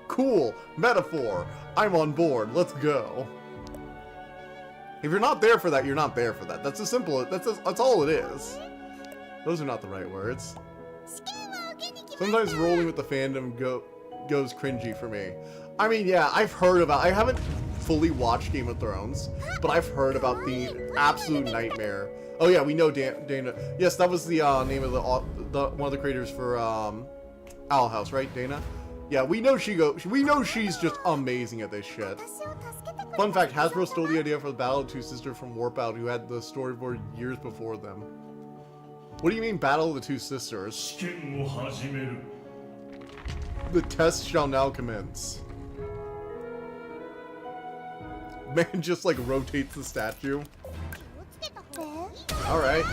Cool. Metaphor. I'm on board. Let's go. If you're not there for that, you're not there for that. That's as simple. That's all it is. Those are not the right words. Sometimes rolling with the fandom goes cringy for me. I mean, yeah, I've heard about... I haven't fully watched Game of Thrones, but I've heard about the absolute nightmare. Oh yeah, we know Dana. Yes, that was the name of the one of the creators for Owl House, right, Dana? Yeah, we know she's just amazing at this shit. 私を助けてくれ Fun fact, Hasbro stole the idea for the Battle of Two Sisters from Warp Out, who had the storyboard years before them. What do you mean, Battle of the Two Sisters? 試験を始める。 The test shall now commence. Man just like rotates the statue. 気をつけた方がいい Alright.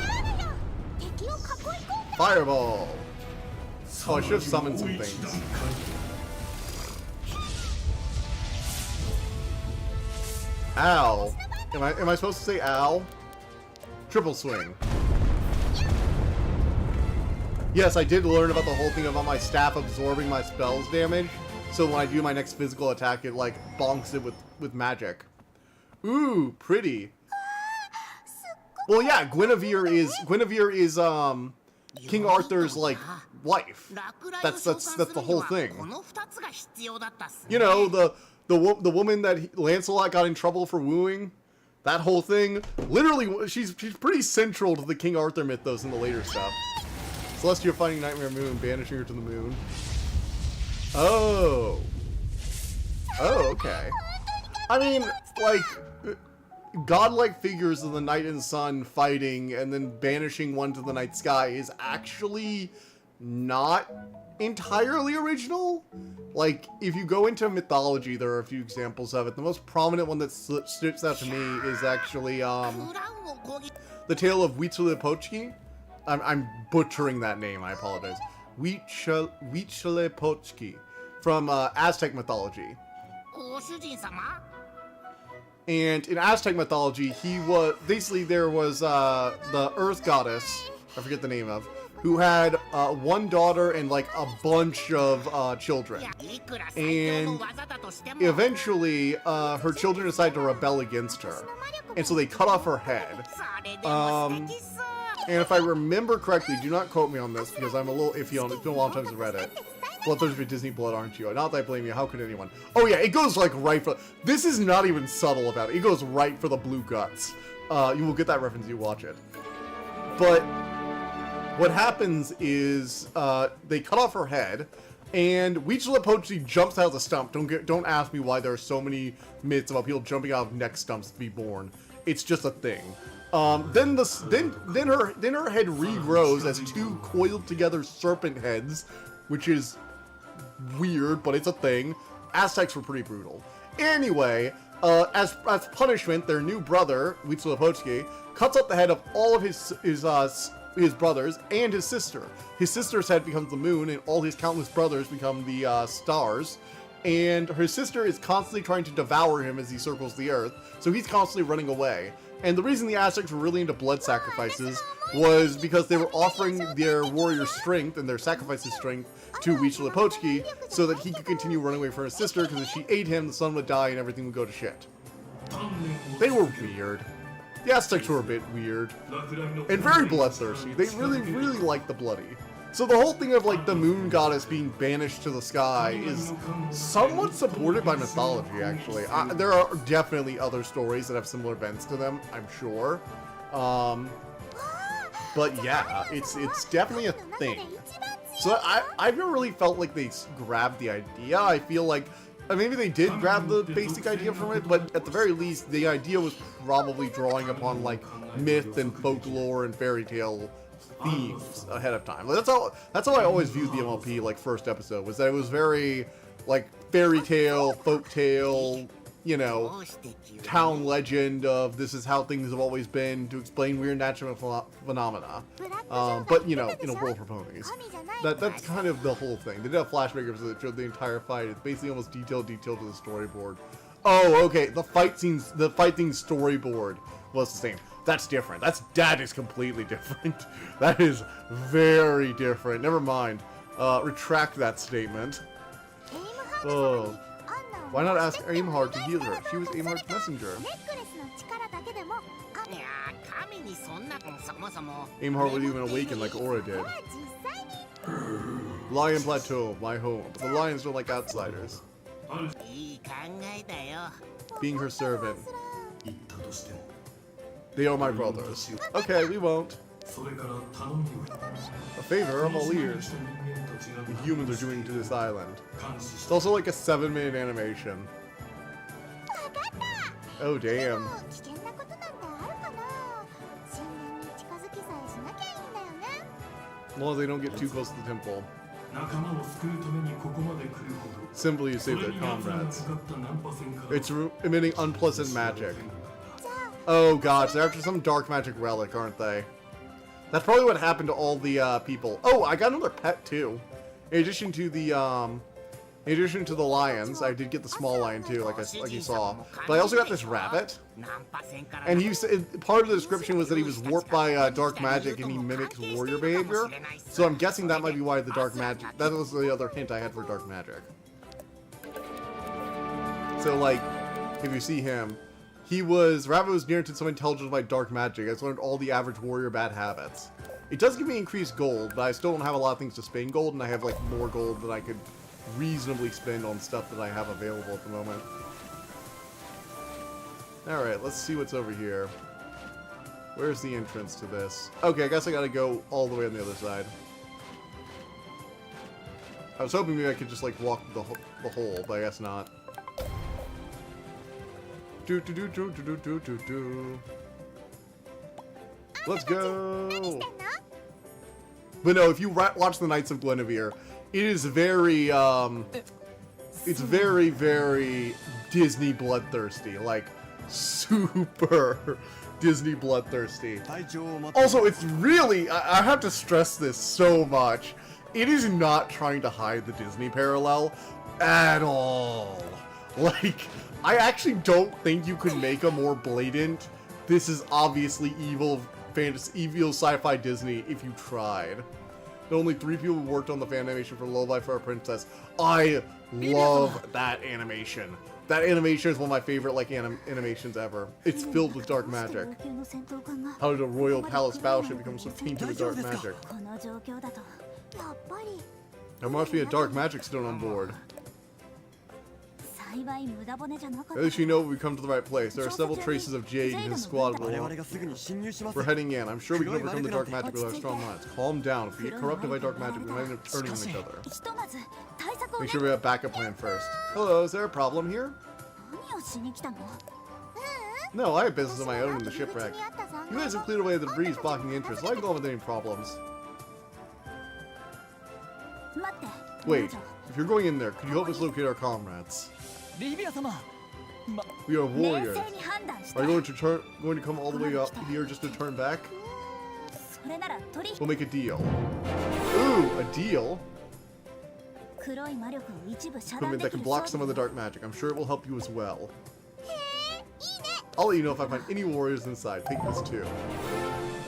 敵を囲い込んで Fireball. Oh, I should have summoned some もう一 things. 段階 Ow. Am I supposed to say ow? Triple swing. Yes, I did learn about the whole thing about my staff absorbing my spells damage. So when I do my next physical attack, it like bonks it with magic. Ooh, pretty. Well, yeah, Guinevere is King Arthur's like wife. That's the whole thing. この2つが必要だったっすね You know, the woman that Lancelot got in trouble for wooing. That whole thing. Literally, she's pretty central to the King Arthur mythos in the later stuff. Celestia finding Nightmare Moon, banishing her to the moon. Oh. Oh, okay. I mean, like, godlike figures of the night and sun fighting and then banishing one to the night sky is actually not entirely original. Like, if you go into mythology, there are a few examples of it. The most prominent one that sticks out to me is actually, クラウンを攻撃 the tale of Huitzilopochtli. I'm butchering that name, I apologize. Huitzilopochtli from Aztec mythology. ご主人様 And in Aztec mythology, he was basically there was the Earth goddess, I forget the name of, who had one daughter and like a bunch of children. いくら最強の技だとしても Eventually, her children decided to rebel against her, and so they cut off her head. それでも素敵っす And if I remember correctly, do not quote me on this because I'm a little iffy on it. It's been a long time since I read it. Bloodthirsty Disney blood, aren't you? Not that I blame you. How could anyone? Oh yeah, it goes like right for. This is not even subtle about it. It goes right for the blue guts. You will get that reference. You watch it. But what happens is they cut off her head, and Huitzilopochtli jumps out of the stump. Don't ask me why there are so many myths about people jumping out of neck stumps to be born. It's just a thing. Then her head regrows as two coiled together serpent heads, which is weird, but it's a thing. Aztecs were pretty brutal. Anyway, as punishment, their new brother, Huitzilopochtli, cuts up the head of all of his brothers and his sister. His sister's head becomes the moon, and all his countless brothers become the stars. And her sister is constantly trying to devour him as he circles the earth, so he's constantly running away. And the reason the Aztecs were really into blood sacrifices was because they were offering their warrior strength and their sacrifices strength to Huitzilopochtli so that he could continue running away from his sister, because if she ate him, the sun would die and everything would go to shit. They were weird. The Aztecs were a bit weird. And very bloodthirsty. They really, really liked the bloody. So the whole thing of like the moon goddess being banished to the sky is somewhat supported by mythology, actually. There are definitely other stories that have similar events to them, I'm sure. But yeah, it's definitely a thing. So I've never really felt like they grabbed the idea. I feel like maybe they did grab the basic idea from it, but at the very least, the idea was probably drawing upon like myth and folklore and fairy tale themes ahead of time. That's how I always viewed the MLP like first episode, was that it was very like fairy tale, folk tale, you know, town legend of this is how things have always been to explain weird natural phenomena. But you know, in a world for ponies. That's kind of the whole thing. They did a flashback episode that showed the entire fight. It's basically almost detailed to the storyboard. Oh, okay. The fight thing storyboard was the same. That's different. That is completely different. That is very different. Never mind. Retract that statement. Oh. Why not ask Aimhard to heal her? She was Aimhard's messenger. ネックレスの力だけでも いやー神にそんなそもそも Aimhard would even awaken like Aura did. 実際に Lion Plateau, my home. But the lions don't like outsiders. いい考えだよ Being her servant. 言ったとしても They are my brothers. Okay, we won't. それから頼みを A favor, I'm all ears. 人間た the humans are doing to this island. 監視 It's して also like a 7-minute animation. わかった Oh で damn. も危険なことなんてあるかな神殿に近づきさえしなきゃいいんだよね As long as they don't get too close to the temple. 仲間を救うためにここまで来るほど Simply you そ save れ their に奴らが comrades. かかったナンパ船から It's emitting unpleasant magic. じゃあ Oh god, so they're after some dark magic relic, aren't they? That's probably what happened to all the people. Oh, I got another pet too. In addition to the lions, I did get the small lion too, like you saw. But I also got this rabbit. ナンパ船から And he said part of the description was that he was warped by dark magic and he mimics warrior behavior. So I'm guessing that might be why the dark magic. That was the other hint I had for dark magic. So like, if you see him, Rabbit was near to some intelligence by dark magic. It's learned all the average warrior bad habits. It does give me increased gold, but I still don't have a lot of things to spend gold, and I have like more gold than I could reasonably spend on stuff that I have available at the moment. Alright, let's see what's over here. Where's the entrance to this? Okay, I guess I gotta go all the way on the other side. I was hoping maybe I could just like walk the hole, but I guess not. Do do do do do do do do. Let's 何 go. してんの But no, if you watch the Knights of Guinevere, it is very it's very very Disney bloodthirsty, like super Disney bloodthirsty. Also, it's really I have to stress this so much. It is not trying to hide the Disney parallel at all. Like, I actually don't think you could make a more blatant, this is obviously evil fantasy, evil sci-fi Disney if you tried. There are only 3 people who worked on the fan animation for Lullaby for Our Princess. I love that animation. That animation is one of my favorite like animations ever. It's filled with dark magic. 級の戦闘艦が How did a Royal Palace battleship become so tainted with dark magic? この状況だとやっぱり There must be a dark magic stone on board. 幸い無駄骨じゃなかっ At た least you know we've come to the right place. There are several traces of Jade and his squad. We're heading in. I'm sure we can overcome the dark magic with our strong minds. Calm down. If we get corrupted by dark magic, we might end up turning on each other. ひとまず対策を Make ね sure we have a backup plan first. Hello, is there a problem here? 何をしに来たの No, I have business of my own in the shipwreck. You guys have cleared away the debris blocking the entrance. Why go on with any problems? 待って Wait, if you're going in there, could you help us locate our comrades? リビア様 We are 冷 warriors. 静に判断して Are you going to come all the way up here just to turn back? それなら取引 We'll make a deal. Ooh, a deal? 黒い魔力を一部遮 Equipment 断で that き can る block 装 some of the 備 dark magic. I'm sure it will help you as well. へえいいね I'll let you know if I find any warriors inside. Take this too.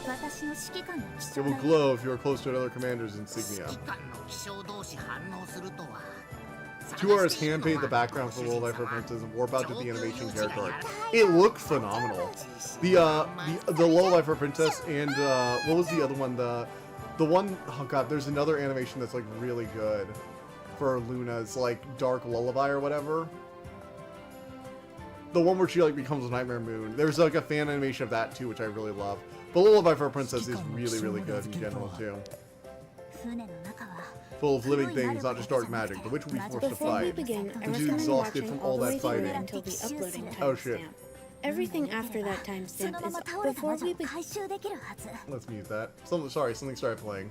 私の指揮官の気 It 象 will だ glow if you are close to another commander's 指 insignia. 揮官の気象同士反応するとは Two artists hand-painted the background for World Life References and warp out to the animation character art. It looked phenomenal. The Lullaby for Princess and what was the other one? The one, oh god, there's another animation that's like really good for Luna's like Dark Lullaby or whatever. The one where she like becomes a Nightmare Moon. There's like a fan animation of that too, which I really love. But Lullaby for a Princess is really, really good in general too. 船の中は Full of living things, not just dark magic. The witch will be forced to Before we fight. begin, I And she's recommend exhausted watching from all all the that way through fighting. until the uploading timestamp. Oh, shit. Everything after that timestamp そのま is ま倒れた before 魔女 we を begin. 回収できるはず Let's mute that. Something started playing.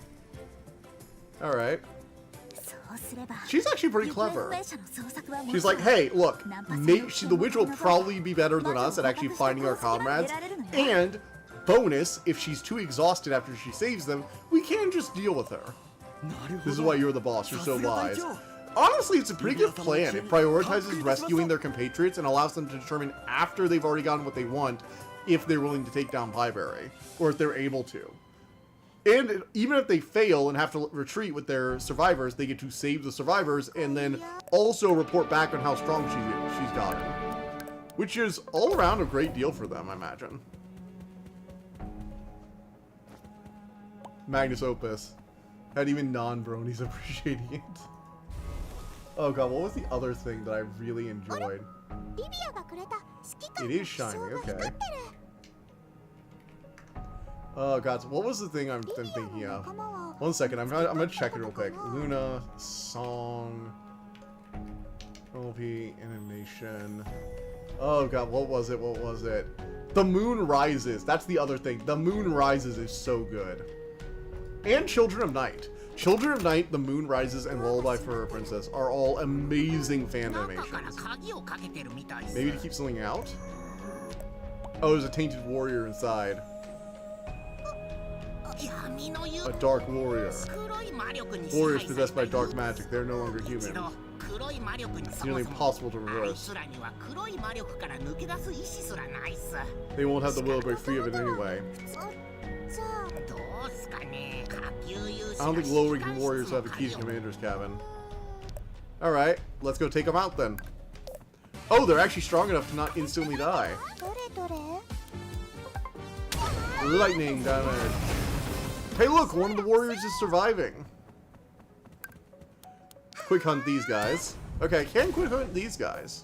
Alright. そうすれば She's actually pretty 行方 clever. 不明者の捜索はも She's ちろん like, hey, look, the witch will probably be better than us at actually finding our comrades. And, bonus, if she's too exhausted after she saves them, we can just deal with her. This is why you're the boss, you're so wise. Honestly, it's a pretty good plan. It prioritizes rescuing their compatriots and allows them to determine after they've already gotten what they want if they're willing to take down Pieberry, or if they're able to. And even if they fail and have to retreat with their survivors, they get to save the survivors and then also report back on how strong she's gotten. Which is all around a great deal for them, I imagine. Magnus Opus. Had even non-bronies appreciating it. Oh god, what was the other thing that I really enjoyed? リビアがくれた指揮官 It の is 気象 shiny, が光ってる okay. Oh god, so what was the thing I'm thinking of? 1 second, I'm gonna check it real quick. Luna, song, OP, animation. Oh god, what was it? What was it? The Moon Rises. That's the other thing. The Moon Rises is so good. And Children of Night. Children of Night, The Moon Rises, and Lullaby for a Princess are all amazing fan animations. Maybe to keep something out? Oh, there's a tainted warrior inside. A dark warrior. Warriors possessed by dark magic. They're no longer human. It's nearly impossible to reverse. They won't have the will to break free of it anyway. I don't think low-ranking warriors have a key to Commander's cabin. Alright, let's go take them out then. Oh, they're actually strong enough to not instantly die. Lightning damage. Hey look, one of the warriors is surviving. Quick hunt these guys. Okay, I can quick hunt these guys.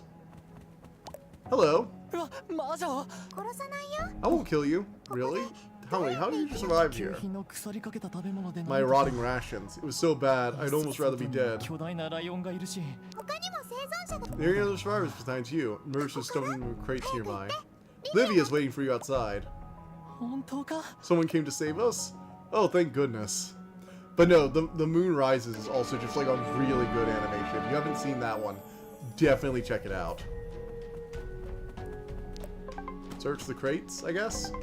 Hello. I won't kill you. Really? How did you survive here? My rotting rations. It was so bad, I'd almost rather be dead. There are any other survivors besides you. Mercer's stone crates nearby. Livia's waiting for you outside. Someone came to save us? Oh, thank goodness. But no, the Moon Rises is also just like a really good animation. If you haven't seen that one, definitely check it out. Search the crates, I guess?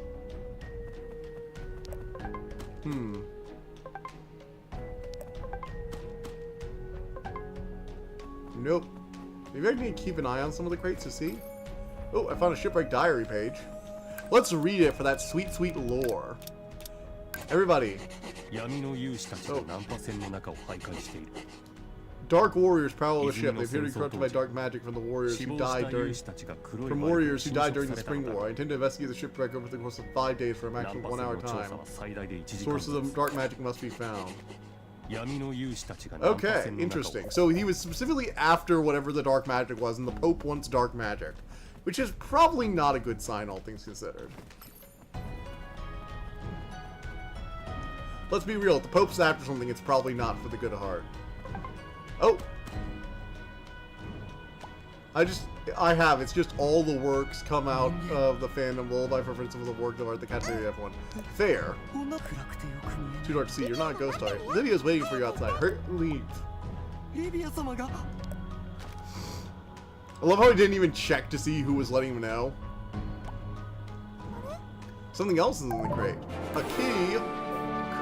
Nope. Maybe I need to keep an eye on some of the crates to see. Oh, I found a shipwreck diary page. Let's read it for that sweet, sweet lore. Everybody. Oh. Dark warriors prowl the ship. They appear to be corrupted by dark magic from the warriors who died during the Spring War. I intend to investigate the shipwreck over the course of 5 days for a maximum 1 hour time. Sources of dark magic must be found. Okay, interesting. So he was specifically after whatever the dark magic was, and the Pope wants dark magic, which is probably not a good sign, all things considered. Let's be real, if the Pope's after something, it's probably not for the good of heart. Oh! It's just all the works come out of the fandom. Lullaby for Prince of the work of art, the Category F1. Fair. Too dark to see, you're not a ghost art. Lydia's waiting for you outside. Leave. I love how he didn't even check to see who was letting him know. Something else is in the crate. A key!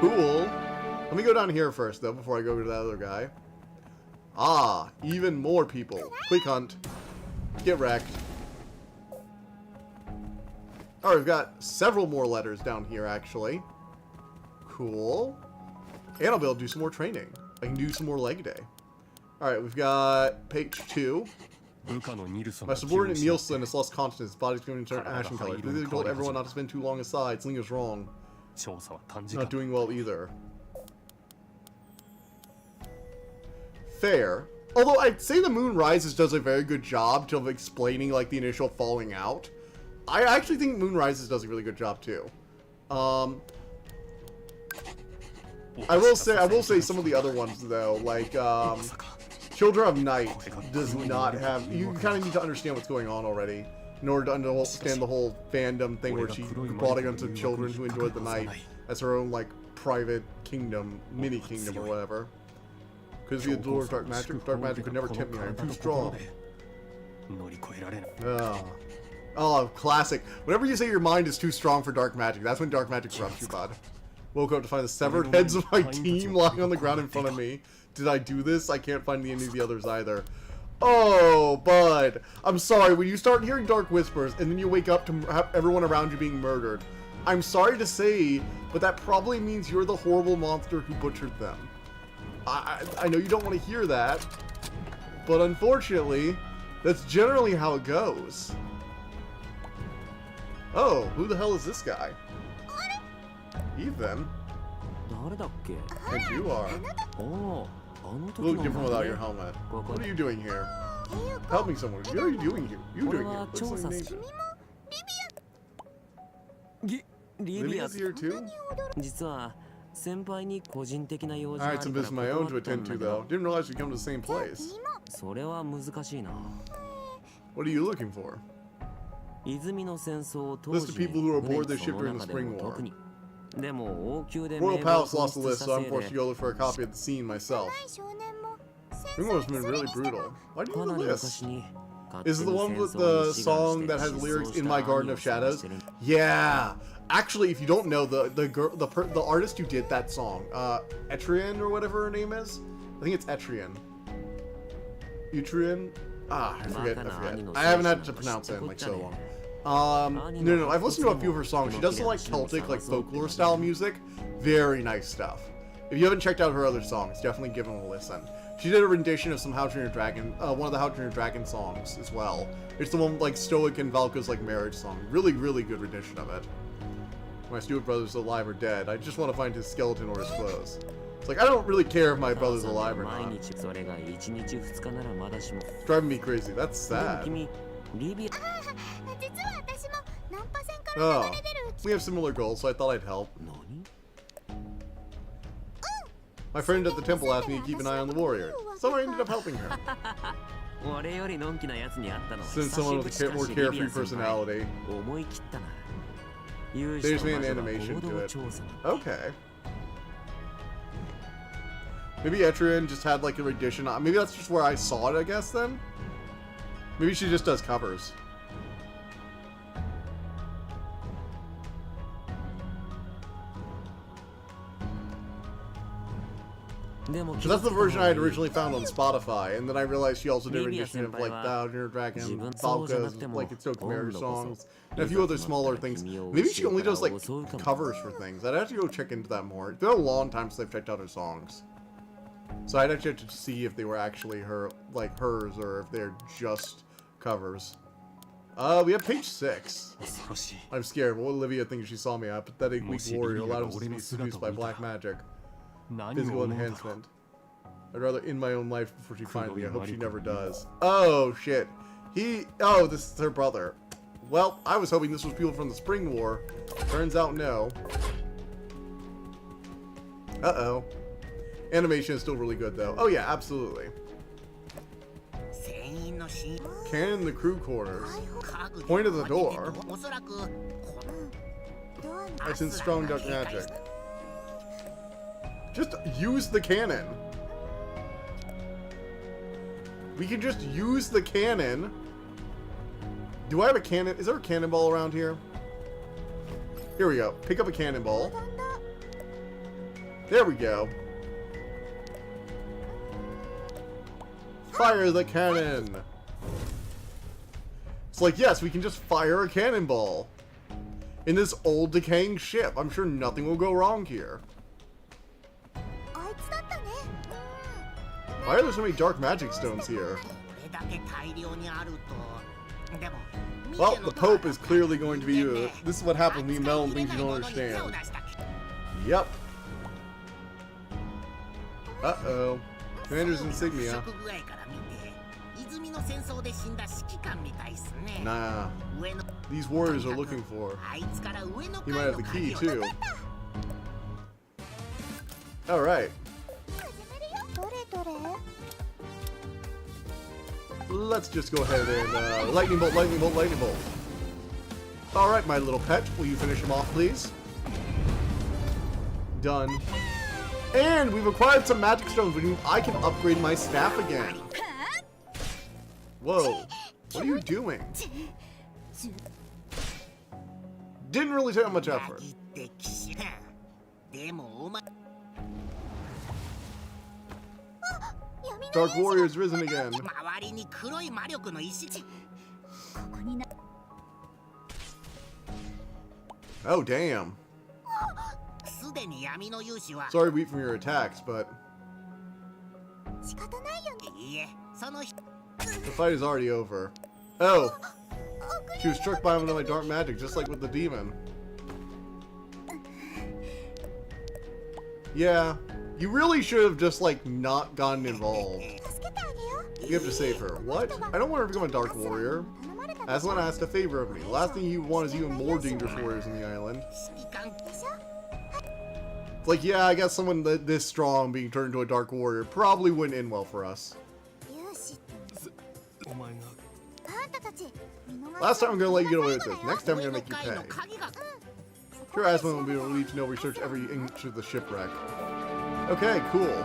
Cool. Let me go down here first, though, before I go to that other guy. Ah, even more people. Quick hunt. Get wrecked. Alright, we've got several more letters down here, actually. Cool. And I'll be able to do some more training. I can do some more leg day. Alright, we've got page 2. My subordinate Nielsen has lost consciousness. His body's going to turn ashen color. They told everyone not to spend too long aside. Something is wrong. Not doing well either. Fair. Although I'd say the Moon Rises does a very good job of explaining like the initial falling out. I actually think Moon Rises does a really good job too. I will say some of the other ones though, like Children of Night does not have. You kind of need to understand what's going on already in order to understand the whole fandom thing where she brought a bunch of children who enjoyed the night as her own like private kingdom, mini kingdom or whatever. Because the allure of dark magic could never tempt me. I'm too strong. Oh, classic. Whenever you say your mind is too strong for dark magic, that's when dark magic corrupts you, bud. Woke up to find the severed heads of my team lying on the ground in front of me. Did I do this? I can't find any of the others either. Oh, bud. I'm sorry. When you start hearing dark whispers and then you wake up to have everyone around you being murdered, I'm sorry to say, but that probably means you're the horrible monster who butchered them. I know you don't want to hear that, but unfortunately, that's generally how it goes. Oh, who the hell is this guy? Ethan. And you are. You look different without your helmet. What are you doing here? Helping someone. What are you doing here? Looks like Livia's here too? 実は先輩に個人的な用事 I があ had some るか business ら of my own 断 to ったん attend だ to けど though. Didn't realize we'd come to the same place. それは難しいな What are you looking for? 泉の戦争を当 List 時 of people who were aboard the そ ship の during the 中で Spring も War. 特にでも王宮で Royal 名簿を Palace 紛 lost the 失 list, した so せ I'm い forced to で go look for a copy of the scene myself. ない少年も Spring War has been really brutal. Why do you か know なり the 昔 list? に Is it the one with the song that has lyrics in my Garden of Shadows? Yeah. Actually, if you don't know, the artist who did that song, Etrian or whatever her name is, I think it's Etrian. Utrian? Ah, I forget. I haven't had to pronounce it in like so long. No, I've listened to a few of her songs. She does some like Celtic, like folklore style music. Very nice stuff. If you haven't checked out her other songs, definitely give them a listen. She did a rendition of some How to Train Your Dragon, one of the How to Train Your Dragon songs as well. It's the one with, like Stoic and Valka's like marriage song. Really, really good rendition of it. My stupid brother's alive or dead. I just want to find his skeleton or his clothes. It's like I don't really care if my brother's alive or not. It's driving me crazy. That's sad. 君リビア実は私もナンパ船から Oh, 流れ出る we have similar goals, so I thought I'd help. 何 My friend at the temple asked me to keep an eye on the warrior, so I ended up helping her. 俺よりのんきなやつに会ったのは Since 久 someone し with ぶ a り more だしリビ carefree ア先輩 personality. 思い切ったな They 勇 just 士と made 魔 an 女が animation 合 to 同 it. 調査 Okay. Maybe Etrian just had like a rendition. Maybe that's just where I saw it, I guess, then? Maybe she just does covers. So that's the version I had originally found on Spotify, and then I realized she also did a rendition of like the How to Train Your Dragon, Valka's, like it's Stoic marriage songs, and a few other smaller things. Maybe she only does like covers for things. I'd have to go check into that more. It's been a long time since I've checked out her songs. So I'd actually have to see if they were actually her, like hers, or if they're just covers. We have page 6. I'm scared. What will Olivia think if she saw me? A pathetic, weak warrior allowed him to be seduced by black magic. Physical enhancement. I'd rather end my own life before she finds me. I hope she never does. Oh, shit. Oh, this is her brother. Well, I was hoping this was people from the Spring War. Turns out no. Uh-oh. Animation is still really good, though. Oh, yeah, absolutely. Cannon in the crew quarters. Point at the door. I sense strong dark magic. Just use the cannon. We can just use the cannon. Do I have a cannon? Is there a cannonball around here? Here we go. Pick up a cannonball. There we go. Fire the cannon. It's like, yes, we can just fire a cannonball. In this old decaying ship. I'm sure nothing will go wrong here. あいつだったね Why are there so many dark magic stones here? Well, the Pope is clearly going to be you. This is what happens when you meddle in things you don't understand. Yep. Uh-oh. Commander's insignia. Nah. These warriors are looking for. He might have the key, too. Alright. どれどれ Let's just go ahead and, lightning bolt, lightning bolt, lightning bolt. Alright, my little pet. Will you finish him off, please? Done. And we've acquired some magic stones, which means I can upgrade my staff again. Whoa. What are you doing? Didn't really take much effort. Dark Warrior's risen again. Oh, damn. Sorry, weak from your attacks, but 仕方ないよね the fight is already over. Oh, she was struck by one of my dark magic, just like with the demon. Yeah, you really should have just, like, not gotten involved. 助けてあげよう You have to save her. What? I don't want her to become a Dark Warrior. 頼まれた Aslan asked a favor of me. The last thing you want is even more dangerous warriors in the island. 指揮官 It's like, yeah, I guess someone this strong being turned into a dark warrior probably wouldn't end well for us. 勇士お前が あんたたち見逃 Last time I'm gonna let you get away with this. 最後だよ Next time I'm 上 gonna の make you 階の pay. 鍵が Sure, Aslan will be relieved to know we searched every inch of the shipwreck. Okay, cool.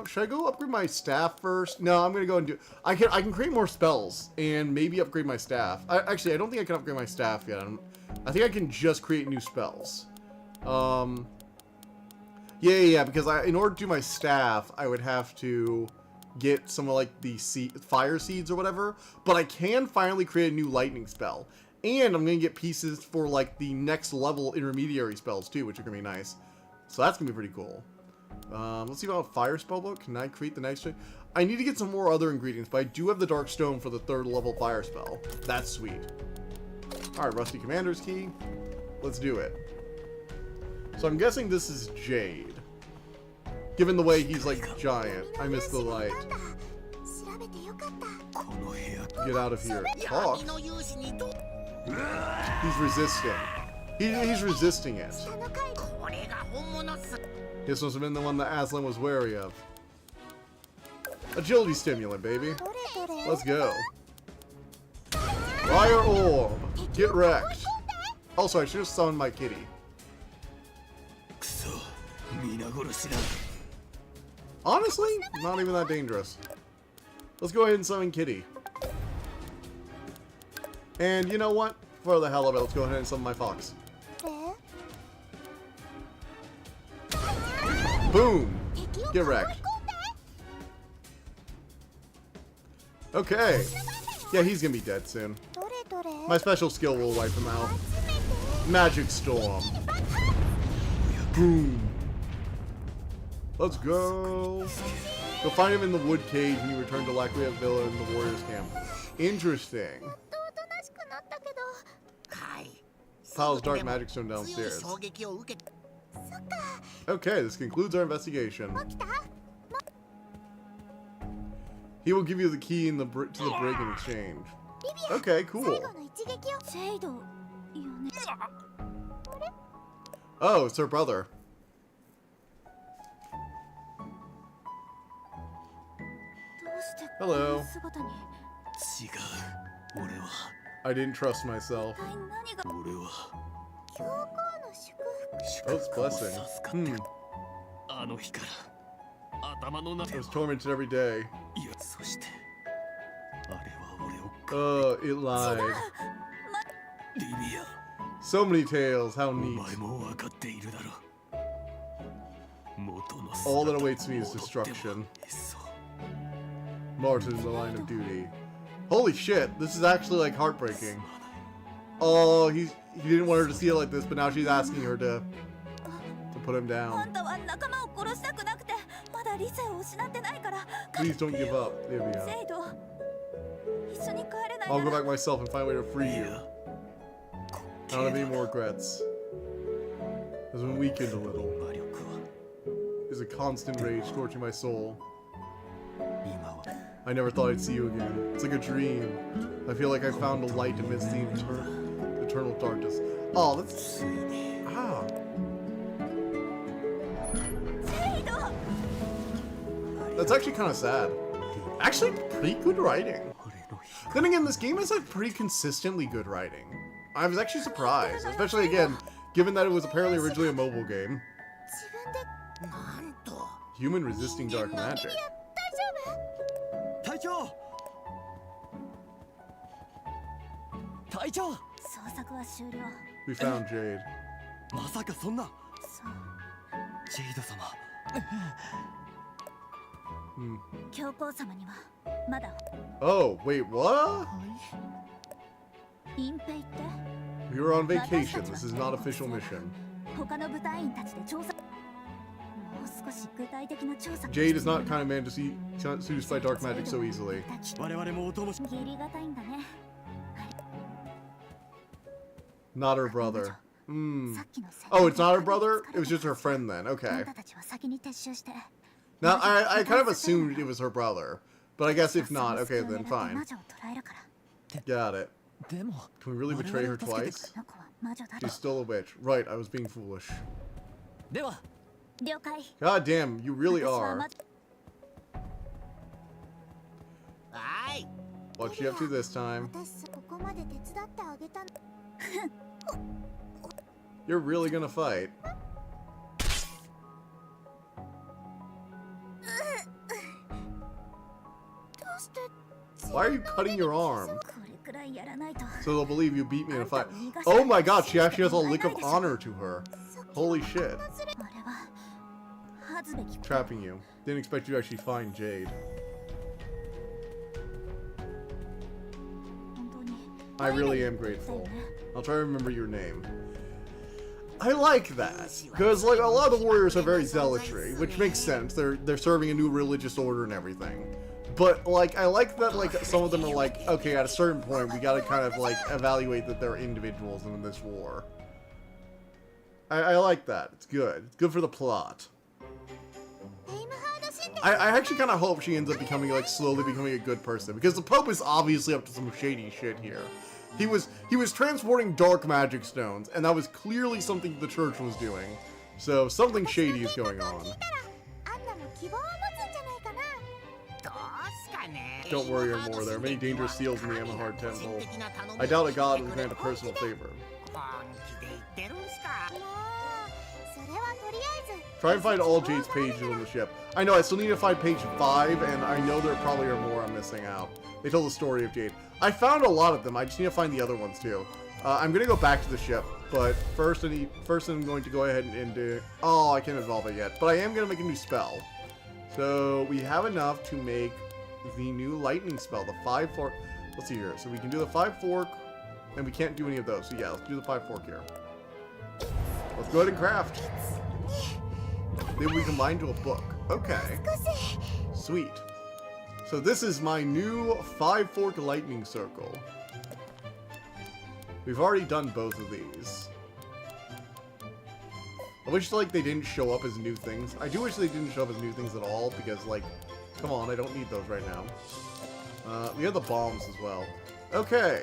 Should I go upgrade my staff first? No, I'm gonna go and do. I can create more spells and maybe upgrade my staff. Actually, I don't think I can upgrade my staff yet. I think I can just create new spells. Yeah. Because in order to do my staff, I would have to get some of like the fire seeds or whatever. But I can finally create a new lightning spell, and I'm gonna get pieces for like the next level intermediary spells too, which are gonna be nice. So that's gonna be pretty cool. Let's see about fire spell book. Can I create the night string? I need to get some more other ingredients, but I do have the dark stone for the 3rd level fire spell. That's sweet. Alright, rusty commander's key. Let's do it. So I'm guessing this is Jade. Given the way he's like giant. I missed the light. 調べてよかった この部屋 Get out of here. Talk. 闇の勇士にと He's resisting. He's resisting it. 下の階にこれが本物っす This must have been the one that Aslan was wary of. Agility stimulant, baby. どれどれ Let's go. Fire orb. Get wrecked. Also, I should have summoned my kitty. クソ皆殺しだ Honestly, not even that dangerous. Let's go ahead and summon Kitty. And you know what? For the hell of it, let's go ahead and summon my fox. え Boom. 敵を Get 囲い wrecked. 込んで Okay. Yeah, he's gonna be dead soon. どれどれ My special skill will wipe him out. 集めて Magic Storm. Boom. Let's go. You'll find him in the wood cage when you return to Lacria Villa in the Warriors camp. Interesting. やっとおとなしくなったけどはい Piles dark magic stone 強い downstairs. 衝撃を受け そっか Okay, this concludes our investigation. 起きた He will give you the key to the brig in exchange. リビア Okay, 最 cool. 後の一撃をジェイドよね Oh, it's her brother. どうしてこ Hello. の姿に違う俺は I didn't trust myself. 一体何が俺は教皇の祝福 Oh, it's 祝福を blessing. 授かっ Hmm. たあの日から頭の中 I was tormented every day. いやそしてあれは俺を It lied. リビア So many tales. How お neat. 前も分かっているだろう元の All that 姿 awaits me is 戻っても destruction. そう Martyrs in the line of duty. Holy shit, this is actually like heartbreaking. Oh, he didn't want her to see it like this, but now she's asking her to put him あ down. んたは仲間を殺したくなくてまだ理性を失ってないから Please don't give up, ジ Livia. ェイド一緒に帰れない I'll な go ら back myself and find a way to free い you. や I don't have any more regrets. Has been weakened a little. 魔力は There's a constant rage scorching my soul. 今は I never thought I'd see you again. It's like a dream. I feel like I found a light amidst the eternal darkness. Oh, that's ついに ah. ジェイド That's actually kind of sad. Actually, pretty good writing. 俺の光 Then again, this game has like pretty consistently good writing. I was actually surprised, especially again, given that it was apparently originally a mobile game. 自分でなんと Human resisting dark magic. 大丈夫隊長隊長捜索は終了 We found Jade. まさかそんなそうジェイド様 Hmm. 教皇様にはまだ Oh, wait, what? 隠蔽って We were on vacation. This is not official mission. 他の部隊員たちで調査もう少し具体的な調査 Jade is not kind of man to see seduced by dark magic so easily. 我々もお供し義理がたいんだね Not her brother. Hmm. さっきの Oh, it's not her brother? It was just her friend then. あ Okay. んたたちは先に撤収して Now, I kind of assumed it was her brother. But I guess if not, okay, then fine. 魔女を捕らえるから Got it. でも Can we really 我 betray 々 her を助けて twice? この子は魔女だ She's still a witch. Right, I was being foolish. では了解 God damn, you really 私は are. 魔 はい What's she up to this time? 私ここまで手伝ってあげたの You're really gonna fight. どうして Why are you cutting your arm? これくらいやらないと So they'll believe you beat me in a fight. Oh my god, she actually has a lick of honor to her. Holy shit. あれは恥ずべき Trapping you. Didn't expect you to actually find Jade. 本当に I really am grateful. I'll try to remember your name. I like that. Because, like, a lot of the warriors are very zealotry, which makes sense. They're serving a new religious order and everything. But, like, I like that, like, some of them are like, okay, at a certain point, we gotta kind of, like, evaluate that they're individuals in this war. I like that. It's good. It's good for the plot. エイムハード神殿 I actually kind of hope she ends up becoming, like, slowly becoming a good person. Because the Pope is obviously up to some shady shit here. He was transporting dark magic stones, and that was clearly something the church was doing. So, something shady is going on. アンナも希望を持つんじゃないかな どうすかね Don't worry, or more. There are many dangerous seals in the Amahard Temple. I doubt a god would grant a personal favor. 本気で言ってるんすかもうそれはとりあえず Try and find all Jade's pages on the ship. I know, I still need to find page 5, and I know there probably are more I'm missing out. They told the story of Jade. I found a lot of them, I just need to find the other ones too. I'm gonna go back to the ship, but first I'm going to go ahead and do... Oh, I can't evolve it yet, but I am gonna make a new spell. So, we have enough to make the new lightning spell, the 5-fork... Let's see here. So we can do the 5-fork, and we can't do any of those. So yeah, let's do the 5-fork here. Let's go ahead and craft. Then we combine to a book. Okay. 少し Sweet. So this is my new 5-fork lightning circle. We've already done both of these. I wish, like, they didn't show up as new things. I do wish they didn't show up as new things at all, because, like, come on, I don't need those right now. We have the bombs as well. Okay.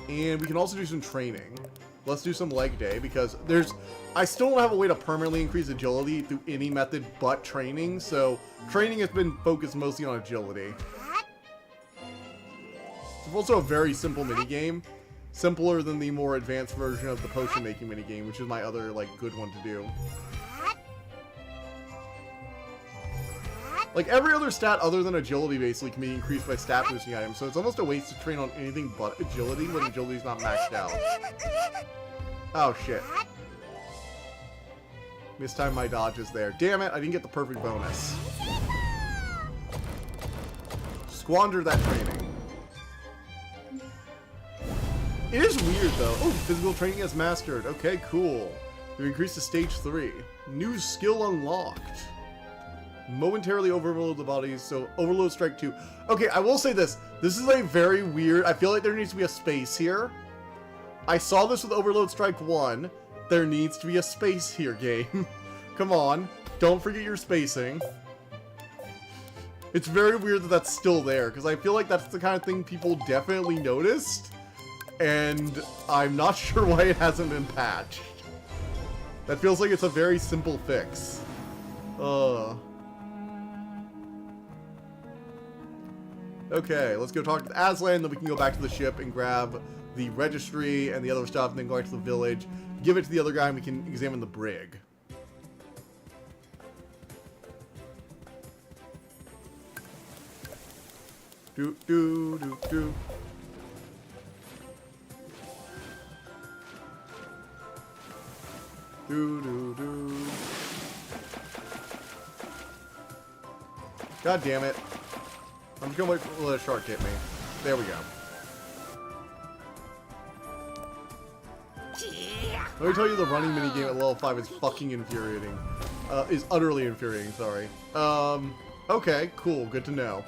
And we can also do some training. Let's do some leg day, because I still don't have a way to permanently increase agility through any method but training, so training has been focused mostly on agility. It's also a very simple minigame. Simpler than the more advanced version of the potion making minigame, which is my other, like, good one to do. Like, every other stat other than agility basically can be increased by stat boosting items, so it's almost a waste to train on anything but agility when agility's not maxed out. Oh, shit. Mistimed my dodges there. Damn it, I didn't get the perfect bonus. Squandered that training. It is weird, though. Oh, physical training is mastered. Okay, cool. We've increased to stage 3. New skill unlocked. Momentarily overload the bodies, so overload strike 2. Okay, I will say this. This is a very weird... I feel like there needs to be a space here. I saw this with overload strike 1. There needs to be a space here, game. Come on. Don't forget your spacing. It's very weird that that's still there, because I feel like that's the kind of thing people definitely noticed. And I'm not sure why it hasn't been patched. That feels like it's a very simple fix. Okay, let's go talk to Aslan, then we can go back to the ship and grab the registry and the other stuff, and then go back to the village, give it to the other guy, and we can examine the brig. Do do do do. Do do do. God damn it. I'm just gonna wait for the shark hit me. There we go. Let me tell you, the running minigame at level 5 is fucking infuriating. Is utterly infuriating, sorry. Okay, cool, good to know.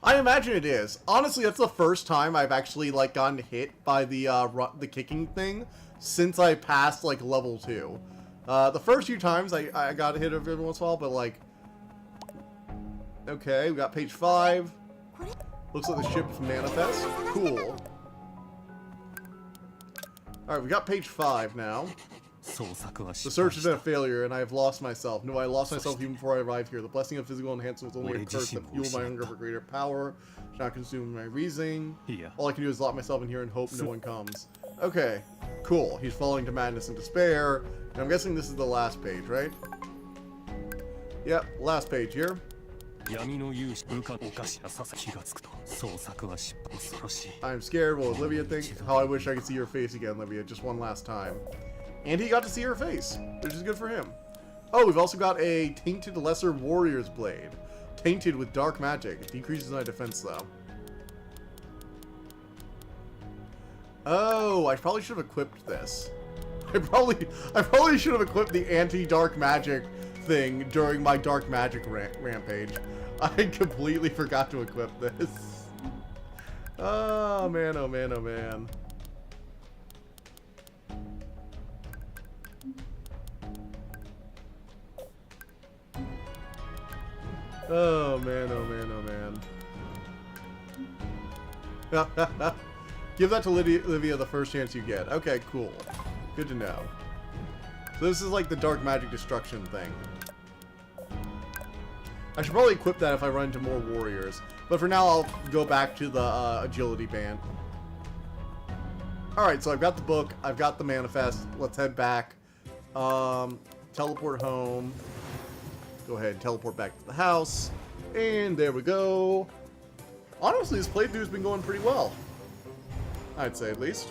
I imagine it is. Honestly, that's the first time I've actually, like, gotten hit by the kicking thing since I passed, like, level 2. The first few times I got hit every once in a while, but, like, Okay, we got page 5. Looks like the ship's manifest. Cool. Alright, we got page 5 now. The search has been a failure, and I have lost myself. No, I lost myself even before I arrived here. The blessing of physical enhancement is only a curse that fuels my hunger for greater power. Should not consume my reasoning. All I can do is lock myself in here and hope no one comes. Okay, cool. He's falling to madness and despair. And I'm guessing this is the last page, right? Yep, last page here. I'm scared. What will Olivia think? How I wish I could see your face again, Olivia, just one last time. And he got to see her face, which is good for him. Oh, we've also got a Tainted Lesser Warrior's Blade. Tainted with dark magic. It decreases my defense, though. Oh, I probably should have equipped this. I probably should have equipped the anti-dark magic thing during my dark magic rampage. I completely forgot to equip this. Oh, man, oh, man, oh, man. Oh man, oh man, oh man. Give that to Olivia the first chance you get. Okay, cool. Good to know. So this is like the dark magic destruction thing. I should probably equip that if I run into more warriors. But for now, I'll go back to the agility band. Alright, so I've got the book. I've got the manifest. Let's head back. Teleport home. Go ahead and teleport back to the house. And there we go. Honestly, this playthrough's been going pretty well. I'd say, at least.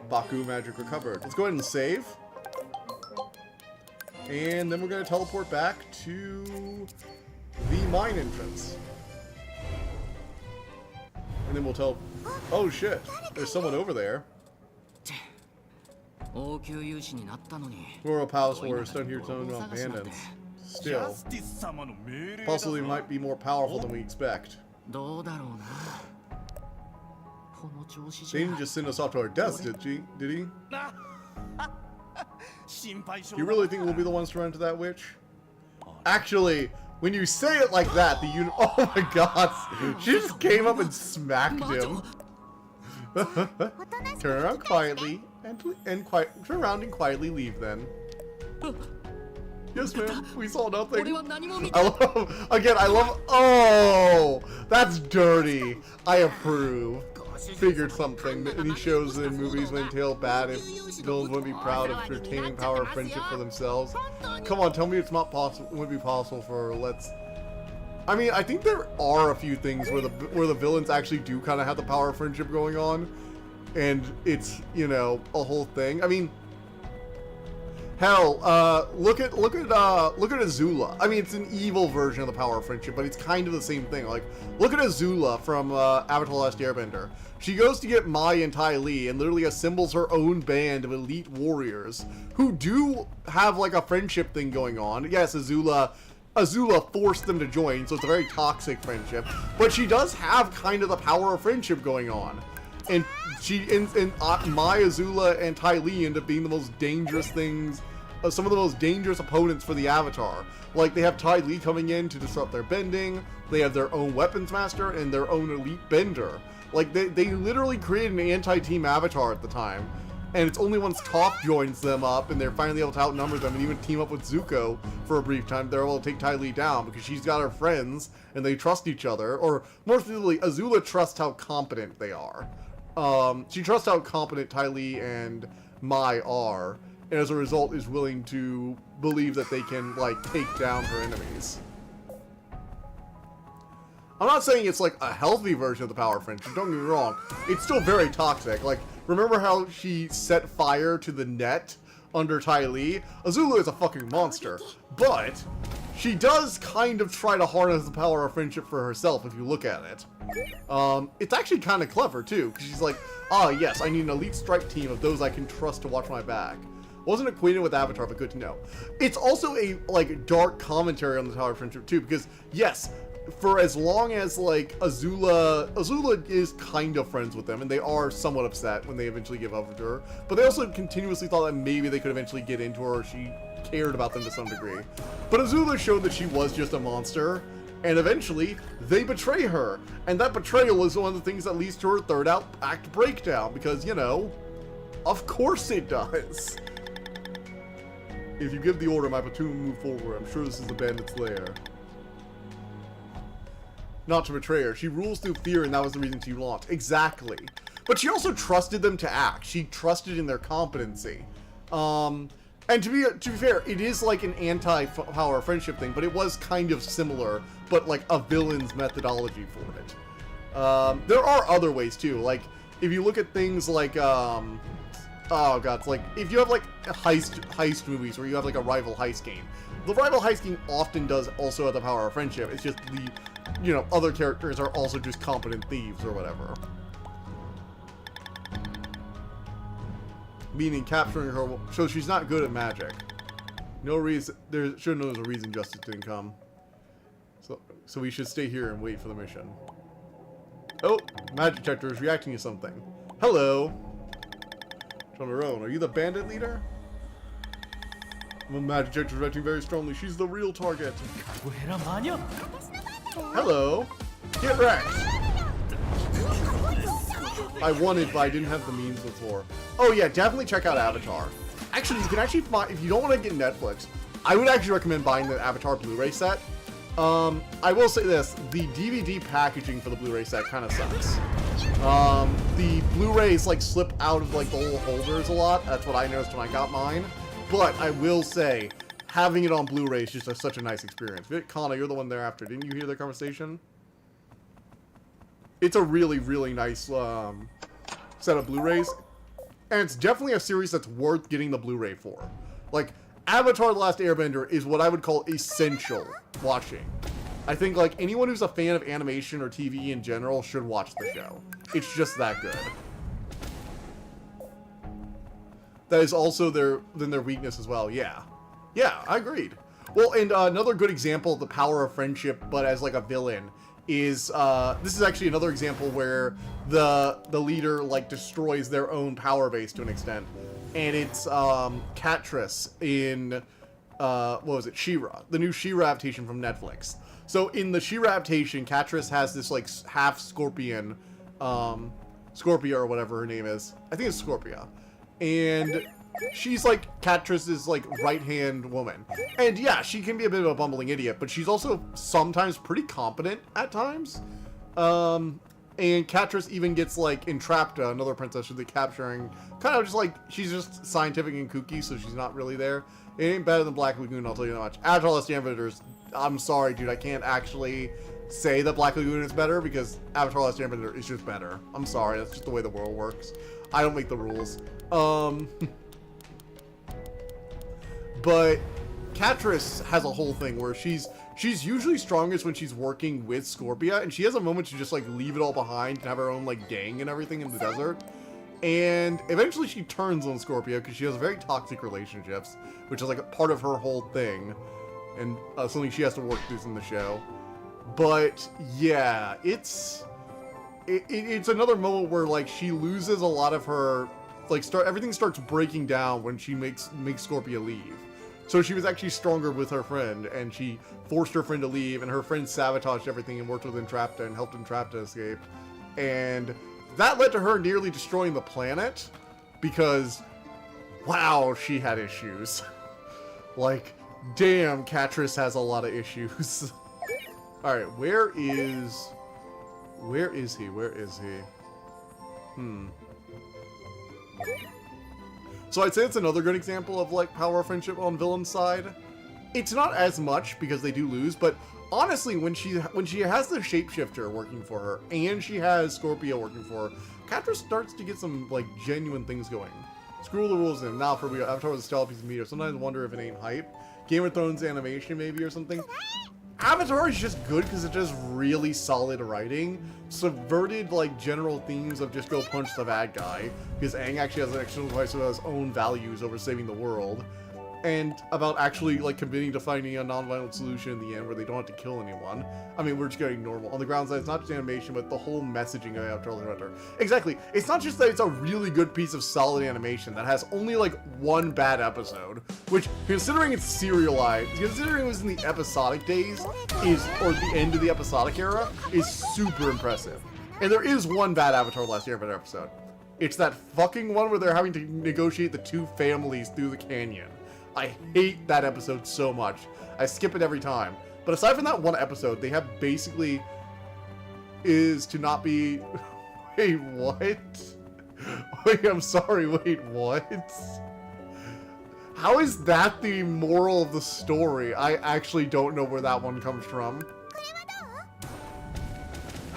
Baku magic recovered. Let's go ahead and save. And then we're going to teleport back to the mine entrance. And then we'll tell... Oh, shit. There's someone over there. Royal Palace Warriors don't hear tone of bandits. Still, possibly might be more powerful than we expect. They didn't just send us off to our deaths, did he? You really think we'll be the ones to run into that witch? Actually, when you say it like that, oh my god, she just came up and smacked him. Turn around quietly. Turn around and quietly leave then. Yes, ma'am. We saw nothing. I love. Oh, that's dirty. I approve. Figured something. Any shows in movies would entail bad if villains wouldn't be proud of retaining power of friendship for themselves. Come on, tell me it's not possible. It would be possible for I mean, I think there are a few things where the villains actually do kind of have the power of friendship going on. And it's, you know, a whole thing. I mean, hell, look at Azula. I mean, it's an evil version of the power of friendship, but it's kind of the same thing. Like, look at Azula from Avatar: The Last Airbender. She goes to get Mai and Ty Lee and literally assembles her own band of elite warriors who do have like a friendship thing going on. Yes, Azula forced them to join, so it's a very toxic friendship. But she does have kind of the power of friendship going on. And Mai, Azula, and Ty Lee end up being the most dangerous things, some of the most dangerous opponents for the Avatar. Like, they have Ty Lee coming in to disrupt their bending, they have their own weapons master, and their own elite bender. Like, they literally created an anti-team Avatar at the time. And it's only once Toph joins them up, and they're finally able to outnumber them, and even team up with Zuko for a brief time, they're able to take Ty Lee down, because she's got her friends, and they trust each other. Or, more specifically, Azula trusts how competent they are. She trusts how competent Ty Lee and Mai are, and as a result is willing to believe that they can, like, take down her enemies. I'm not saying it's, like, a healthy version of the power of friendship, don't get me wrong. It's still very toxic. Like, remember how she set fire to the net under Ty Lee? Azula is a fucking monster, but she does kind of try to harness the power of friendship for herself if you look at it. It's actually kind of clever too, because she's like, ah yes, I need an elite strike team of those I can trust to watch my back. Wasn't acquainted with Avatar, but good to know. It's also a, like, dark commentary on the power of friendship too, because yes, for as long as, like, Azula is kind of friends with them, and they are somewhat upset when they eventually give up to her, but they also continuously thought that maybe they could eventually get into her, or she cared about them to some degree. But Azula showed that she was just a monster, and eventually they betray her. And that betrayal is one of the things that leads to her third act breakdown, because, you know, of course it does. If you give the order, my platoon will move forward. I'm sure this is the bandit's lair. Not to betray her. She rules through fear, and that was the reason she launched. Exactly. But she also trusted them to act. She trusted in their competency. And to be fair, it is like an anti-power friendship thing, but it was kind of similar, but like a villain's methodology for it. There are other ways too. Like if you look at things like oh god, it's like if you have like heist movies where you have like a rival heist game. The rival heist game often does also have the power of friendship. It's just the, you know, other characters are also just competent thieves or whatever. Meaning capturing her, so she's not good at magic. No reason, there should know there's a reason Justice didn't come. So we should stay here and wait for the mission. Oh, magic detector is reacting to something. Hello. Tonorone, are you the bandit leader? The magic detector is reacting very strongly. She's the real target. Hello. Get wrecked. I wanted, but I didn't have the means before. Oh yeah, definitely check out Avatar. Actually, you can actually find, if you don't want to get Netflix, I would actually recommend buying the Avatar Blu-ray set. I will say this, the DVD packaging for the Blu-ray set kind of sucks. The Blu-rays like slip out of like the little holders a lot. That's what I noticed when I got mine. But I will say, having it on Blu-ray is just such a nice experience. Kana, you're the one thereafter. Didn't you hear their conversation? It's a really, really nice set of Blu-rays. And it's definitely a series that's worth getting the Blu-ray for. Like, Avatar The Last Airbender is what I would call essential watching. I think, like, anyone who's a fan of animation or TV in general should watch the show. It's just that good. That is also their weakness as well, yeah. Yeah, I agreed. Well, and another good example of the power of friendship, but as, like, a villain, is, this is actually another example where the leader, like, destroys their own power base to an extent. And it's, Katris in, what was it, She-Ra, the new She-Ra adaptation from Netflix. So in the She-Ra adaptation, Katris has this, like, half scorpion, Scorpia or whatever her name is. I think it's Scorpia. And she's like Katris's like right-hand woman. And yeah, she can be a bit of a bumbling idiot, but she's also sometimes pretty competent at times. And Katris even gets like entrapped, another princess who they're capturing. Kind of just like, she's just scientific and kooky, so she's not really there. It ain't better than Black Lagoon, I'll tell you that much. Avatar: The Last Airbender, I'm sorry, dude, I can't actually say that Black Lagoon is better because Avatar: The Last Airbender is just better. I'm sorry, that's just the way the world works. I don't make the rules. But Katris has a whole thing where she's usually strongest when she's working with Scorpia, and she has a moment to just like leave it all behind and have her own like gang and everything in the desert. And eventually she turns on Scorpia because she has very toxic relationships, which is like a part of her whole thing, and something she has to work through in the show. But yeah, it's another moment where like she loses a lot of her everything starts breaking down when she makes Scorpia leave. So she was actually stronger with her friend, and she forced her friend to leave, and her friend sabotaged everything and worked with Entrapta and helped Entrapta escape. And that led to her nearly destroying the planet because, wow, she had issues. Like, damn, Katris has a lot of issues. Alright, where is he? So I'd say it's another good example of like power of friendship on villain's side. It's not as much because they do lose, but honestly, when she has the shapeshifter working for her and she has Scorpia working for her, Katris starts to get some like genuine things going. Screw the rules in. Now for real, Avatar was a stellar piece of media. Sometimes I wonder if it ain't hype. Game of Thrones animation maybe or something. Avatar is just good because it does really solid writing. Subverted like general themes of just go punch the bad guy, because Aang actually has an external device with his own values over saving the world. and about actually like committing to finding a non-violent solution in the end where they don't have to kill anyone. I mean, we're just getting normal on the grounds that it's not just animation, but the whole messaging of Avatar: The Last Airbender. Exactly. It's not just that it's a really good piece of solid animation that has only like one bad episode, which, considering it's serialized, considering it was in the episodic days, or the end of the episodic era, is super impressive. And there is one bad Avatar: The Last Airbender episode. It's that fucking one where they're having to negotiate the two families through the canyon. I hate that episode so much. I skip it every time. But aside from that one episode, they have basically is to not be... Wait, what? Wait, I'm sorry, wait, what? How is that the moral of the story? I actually don't know where that one comes from.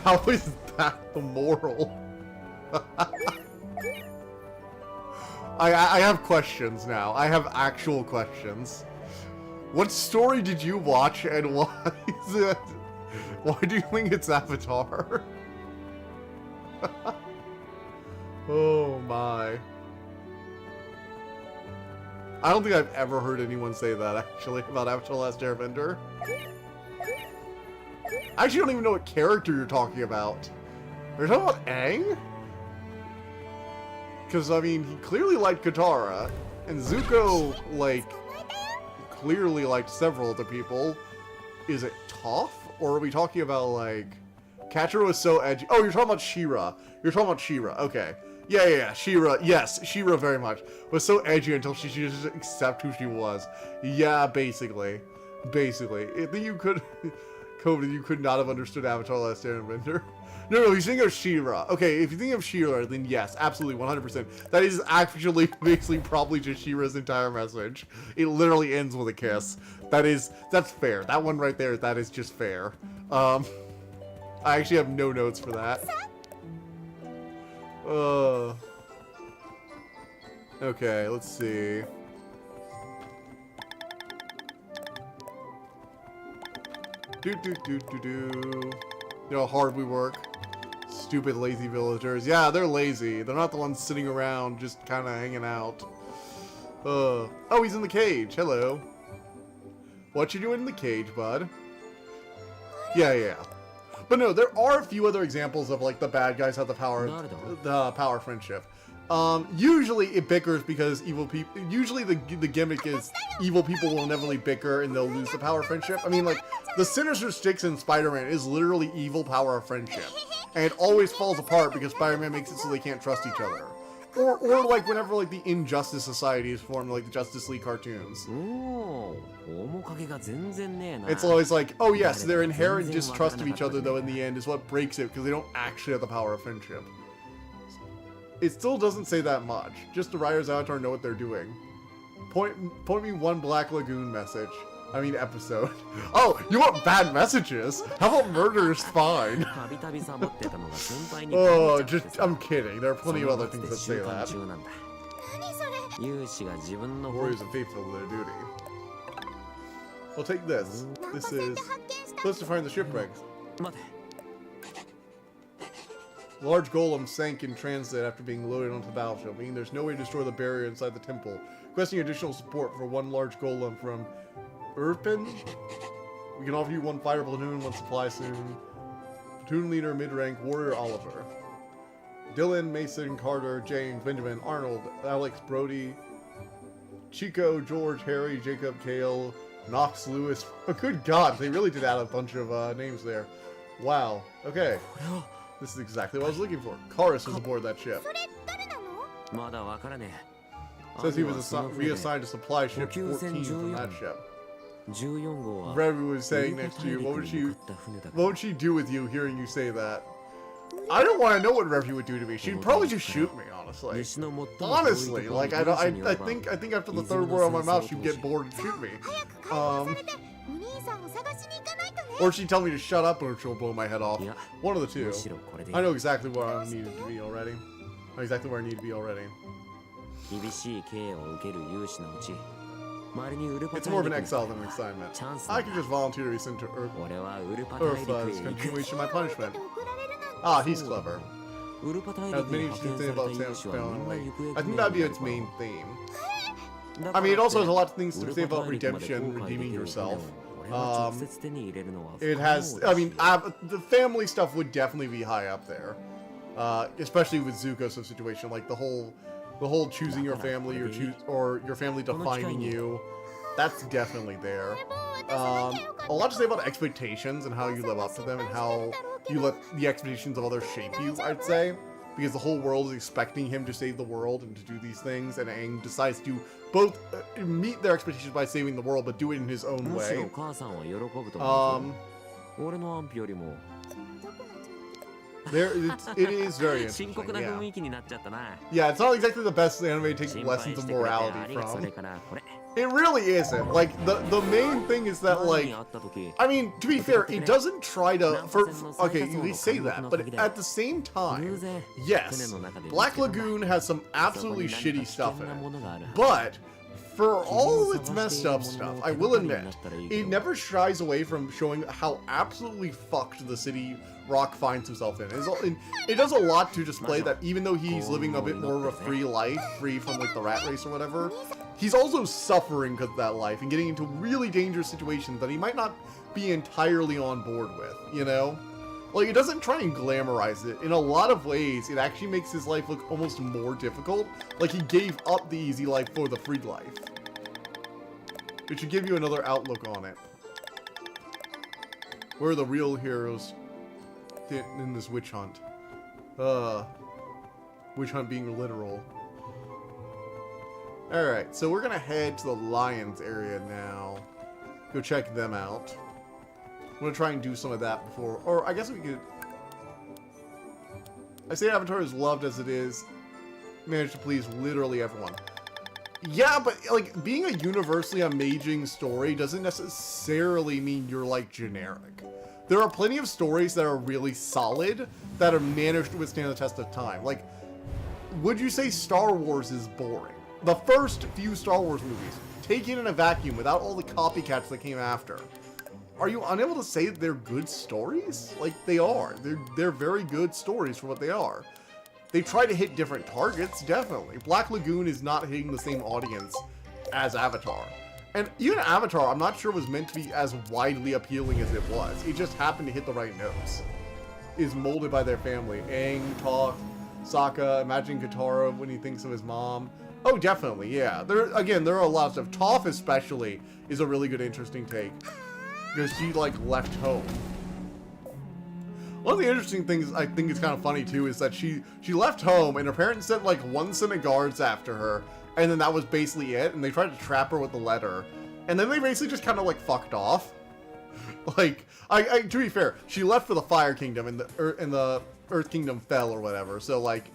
How is that the moral? I have questions now. I have actual questions. What story did you watch, and why is it? Why do you think it's Avatar? Oh my. I don't think I've ever heard anyone say that, actually, about Avatar: The Last Airbender. I actually don't even know what character you're talking about. Are you talking about Aang? Because, I mean, he clearly liked Katara, and Zuko, like, clearly liked several other people. Is it Toph? Or are we talking about, like... Katara was so edgy. Oh, you're talking about She-Ra. You're talking about She-Ra. Okay. Yeah. She-Ra. Yes, She-Ra very much. Was so edgy until she should just accept who she was. Yeah, basically. Basically. I think you could... Kobe, you could not have understood Avatar: The Last Airbender. No, you think of She-Ra. Okay, if you think of She-Ra, then yes, absolutely, 100%. That is actually basically probably just She-Ra's entire message. It literally ends with a kiss. That's fair. That one right there, that is just fair. I actually have no notes for that. Okay, let's see. You know how hard we work. Stupid lazy villagers. Yeah, they're lazy. They're not the ones sitting around just kind of hanging out. Oh, he's in the cage. Hello. What you doing in the cage, bud? Yeah. But no, there are a few other examples of like the bad guys have the power friendship. Usually it bickers because evil people. Usually the gimmick is evil people will inevitably bicker and they'll lose the power of friendship. I mean, like the Sinister Six in Spider-Man is literally evil power of friendship, and it always falls apart because Spider-Man makes it so they can't trust each other. Or like whenever like the Injustice Society is formed, like the Justice League cartoons. It's always like, oh yes, their inherent distrust of each other though in the end is what breaks it because they don't actually have the power of friendship. It still doesn't say that much. Just the writers of Avatar know what they're doing. Point me one Black Lagoon message. I mean episode. Oh, you want bad messages? How about murder is fine? Oh, I'm kidding. There are plenty of other things that say that. Warriors are faithful to their duty. Well, take this. This is... Let's define the shipwrecks. Large golem sank in transit after being loaded onto the battleship, meaning there's no way to destroy the barrier inside the temple. Requesting additional support for one large golem from Irpin. We can offer you one fighter platoon, one supply soon. Platoon leader, mid-rank, Warrior Oliver. Dylan, Mason, Carter, James, Benjamin, Arnold, Alex, Brody, Chico, George, Harry, Jacob, Kale, Knox, Lewis. Oh, good God, they really did add a bunch of names there. Wow. Okay. This is exactly what I was looking for. Karis was aboard that ship. Says he was reassigned to supply ship 14 from that ship. Revy was saying next to you, what would she do with you hearing you say that? I don't want to know what Revy would do to me. She'd probably just shoot me, honestly. Honestly, like I think after the third word on my mouth, she'd get bored and shoot me. Or she'd tell me to shut up or she'll blow my head off. One of the two. I know exactly where I needed to be already. I know exactly where I need to be already. It's more of an exile than an assignment. I can just volunteer to be sent to Earth as continuation of my punishment. Ah, he's clever. Has many interesting things about Sam. I think that'd be its main theme. I mean, it also has a lot of things to say about redemption, redeeming yourself. It has, I mean, the family stuff would definitely be high up there. Especially with Zuko's situation, like the whole choosing your family or your family defining you. That's definitely there. A lot to say about expectations and how you live up to them and how you let the expectations of others shape you, I'd say. Because the whole world is expecting him to save the world and to do these things, and Aang decides to both meet their expectations by saving the world, but do it in his own way. It is very interesting, yeah, it's not exactly the best anime to take lessons of morality from. It really isn't. Like, the main thing is that, like, I mean, to be fair, it doesn't try to, okay, we say that, but at the same time, yes, Black Lagoon has some absolutely shitty stuff in it, but for all its messed up stuff, I will admit, it never shies away from showing how absolutely fucked the city Rock finds himself in. It does a lot to display that even though he's living a bit more of a free life, free from like the rat race or whatever, he's also suffering because of that life and getting into really dangerous situations that he might not be entirely on board with, you know? Like, it doesn't try and glamorize it. In a lot of ways, it actually makes his life look almost more difficult. Like, he gave up the easy life for the free life. It should give you another outlook on it. Where are the real heroes in this witch hunt? Witch hunt being literal. Alright, so we're gonna head to the Lions area now. Go check them out. I'm gonna try and do some of that before, or I guess we could... I say Avatar is loved as it is, managed to please literally everyone. Yeah, but, like, being a universally amazing story doesn't necessarily mean you're, like, generic. There are plenty of stories that are really solid that are managed to withstand the test of time. Like, would you say Star Wars is boring? The first few Star Wars movies, taken in a vacuum without all the copycats that came after, are you unable to say that they're good stories? Like, they are. They're very good stories for what they are. They try to hit different targets, definitely. Black Lagoon is not hitting the same audience as Avatar. And even Avatar, I'm not sure was meant to be as widely appealing as it was. It just happened to hit the right notes. Is molded by their family. Aang, Toph, Sokka, imagine Katara when he thinks of his mom. Oh, definitely, yeah. There are a lot of stuff. Toph especially is a really good, interesting take. Because she, like, left home. One of the interesting things I think is kind of funny, too, is that she left home, and her parents sent, like, one set of guards after her, and then that was basically it, and they tried to trap her with the letter. And then they basically just kind of, like, fucked off. Like, to be fair, she left for the Fire Kingdom, and the Earth Kingdom fell or whatever, so, like,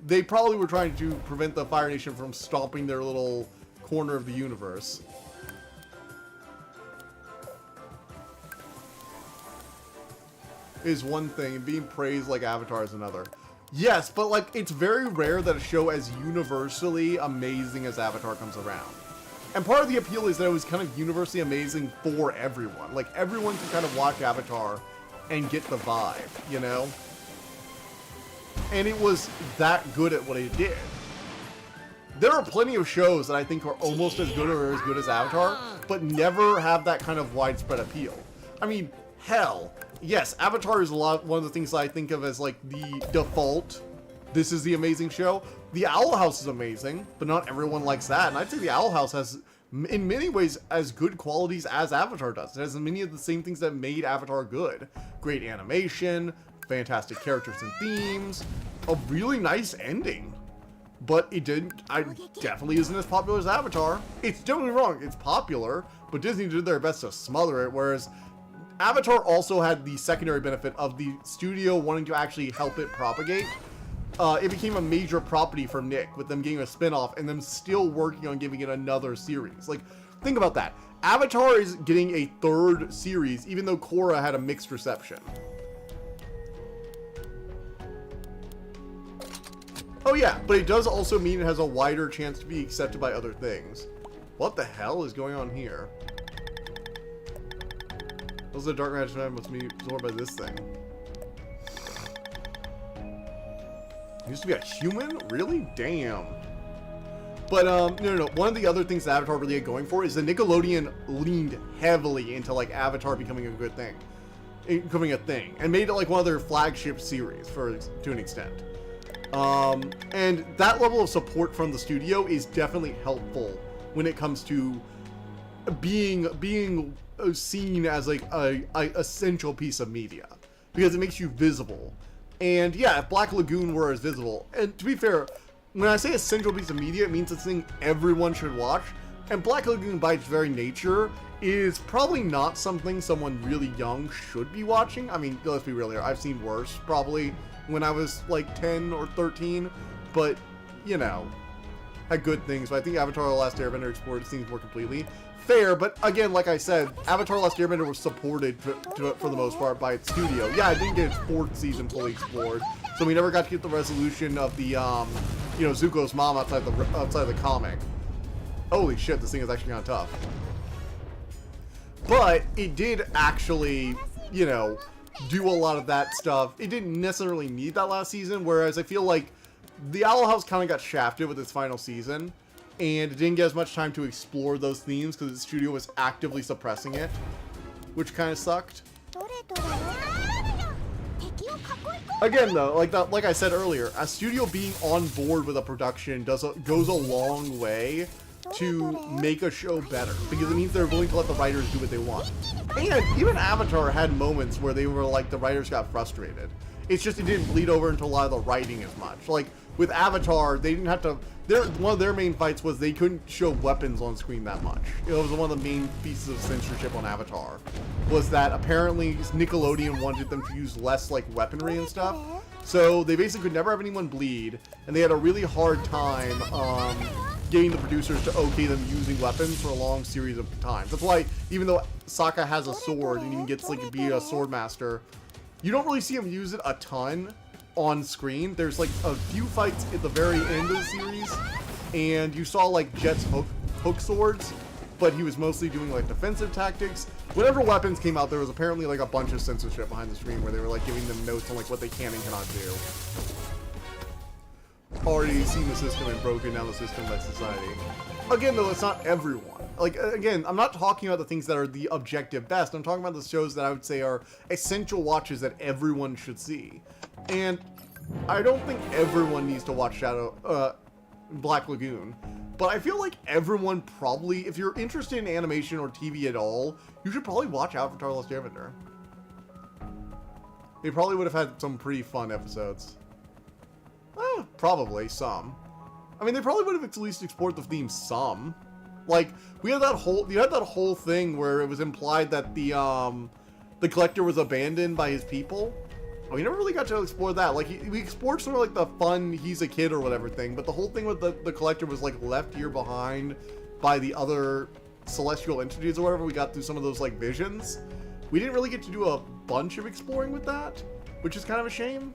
they probably were trying to prevent the Fire Nation from stomping their little corner of the universe. Is one thing, and being praised like Avatar is another. Yes, but like, it's very rare that a show as universally amazing as Avatar comes around. And part of the appeal is that it was kind of universally amazing for everyone. Like, everyone can kind of watch Avatar and get the vibe, you know? And it was that good at what it did. There are plenty of shows that I think are almost as good or as good as Avatar, but never have that kind of widespread appeal. I mean, hell, yes, Avatar is one of the things that I think of as like the default, this is the amazing show. The Owl House is amazing, but not everyone likes that. And I'd say the Owl House has, in many ways, as good qualities as Avatar does. It has many of the same things that made Avatar good. Great animation, fantastic characters and themes, a really nice ending. But it definitely isn't as popular as Avatar. It's, don't get me wrong, it's popular, but Disney did their best to smother it, whereas Avatar also had the secondary benefit of the studio wanting to actually help it propagate. It became a major property for Nick, with them getting a spin-off and them still working on giving it another series. Like, think about that. Avatar is getting a third series, even though Korra had a mixed reception. Oh yeah, but it does also mean it has a wider chance to be accepted by other things. What the hell is going on here? Those are the dark magic that must be absorbed by this thing. Used to be a human? Really? Damn. But, no. One of the other things that Avatar really had going for is that Nickelodeon leaned heavily into, like, Avatar becoming a good thing. Becoming a thing. And made it, like, one of their flagship series, to an extent. And that level of support from the studio is definitely helpful when it comes to being seen as, like, a essential piece of media. Because it makes you visible. And, yeah, if Black Lagoon were as visible, and to be fair, when I say essential piece of media, it means it's a thing everyone should watch. And Black Lagoon, by its very nature, is probably not something someone really young should be watching. I mean, let's be real here. I've seen worse, probably, when I was, like, 10 or 13. But, you know, had good things. But I think Avatar The Last Airbender explored things more completely. Fair, but again, like I said, Avatar The Last Airbender was supported for the most part by its studio. Yeah, it didn't get its 4th season fully explored. So we never got to get the resolution of the, you know, Zuko's mom outside the comic. Holy shit, this thing is actually kind of tough. But it did actually, you know, do a lot of that stuff. It didn't necessarily need that last season, whereas I feel like the Owl House kind of got shafted with its final season, and it didn't get as much time to explore those themes because the studio was actively suppressing it, which kind of sucked. Again, though, like I said earlier, a studio being on board with a production goes a long way to make a show better, because it means they're willing to let the writers do what they want. And even Avatar had moments where they were like, the writers got frustrated. It's just it didn't bleed over into a lot of the writing as much. Like with Avatar, they didn't have to. One of their main fights was they couldn't show weapons on screen that much. It was one of the main pieces of censorship on Avatar. Was that apparently Nickelodeon wanted them to use less like weaponry and stuff. So they basically could never have anyone bleed, and they had a really hard time getting the producers to okay them using weapons for a long series of times. That's why even though Sokka has a sword and even gets like to be a sword master, you don't really see him use it a ton on screen. There's like a few fights at the very end of the series, and you saw like Jet's hook swords, but he was mostly doing like defensive tactics. Whenever weapons came out, there was apparently like a bunch of censorship behind the screen where they were like giving them notes on like what they can and cannot do. Already seen the system and broken down the system by society. Again, though, it's not everyone. Like, again, I'm not talking about the things that are the objective best. I'm talking about the shows that I would say are essential watches that everyone should see. And I don't think everyone needs to watch Black Lagoon. But I feel like everyone probably, if you're interested in animation or TV at all, you should probably watch Avatar: The Last Airbender. They probably would have had some pretty fun episodes. Probably some. I mean, they probably would have at least explored the theme some. Like, you had that whole thing where it was implied that the collector was abandoned by his people. Oh, we never really got to explore that. Like, we explored some of like the fun he's a kid or whatever thing, but the whole thing with the collector was like left here behind by the other celestial entities or whatever. We got through some of those like visions. We didn't really get to do a bunch of exploring with that, which is kind of a shame,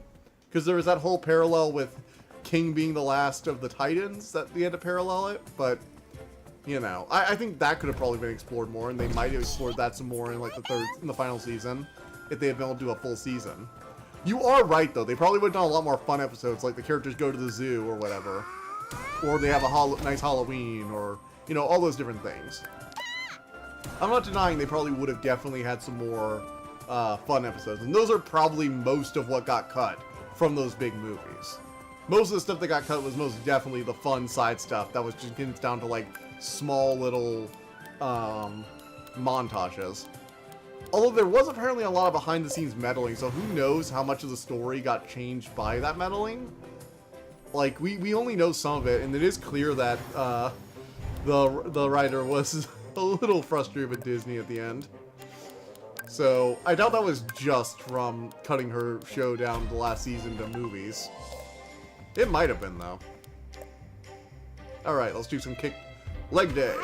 because there was that whole parallel with King being the last of the Titans that we had to parallel it, but you know, I think that could have probably been explored more, and they might have explored that some more in like the final season, if they had been able to do a full season. You are right though, they probably would have done a lot more fun episodes, like the characters go to the zoo or whatever, or they have a nice Halloween, or you know, all those different things. I'm not denying they probably would have definitely had some more fun episodes, and those are probably most of what got cut from those big movies. Most of the stuff that got cut was most definitely the fun side stuff that was just getting down to like small little montages. Although there was apparently a lot of behind the scenes meddling, so who knows how much of the story got changed by that meddling. Like, we only know some of it, and it is clear that the writer was a little frustrated with Disney at the end. So I doubt that was just from cutting her show down the last season to movies. It might have been, though. Alright, let's do some leg day.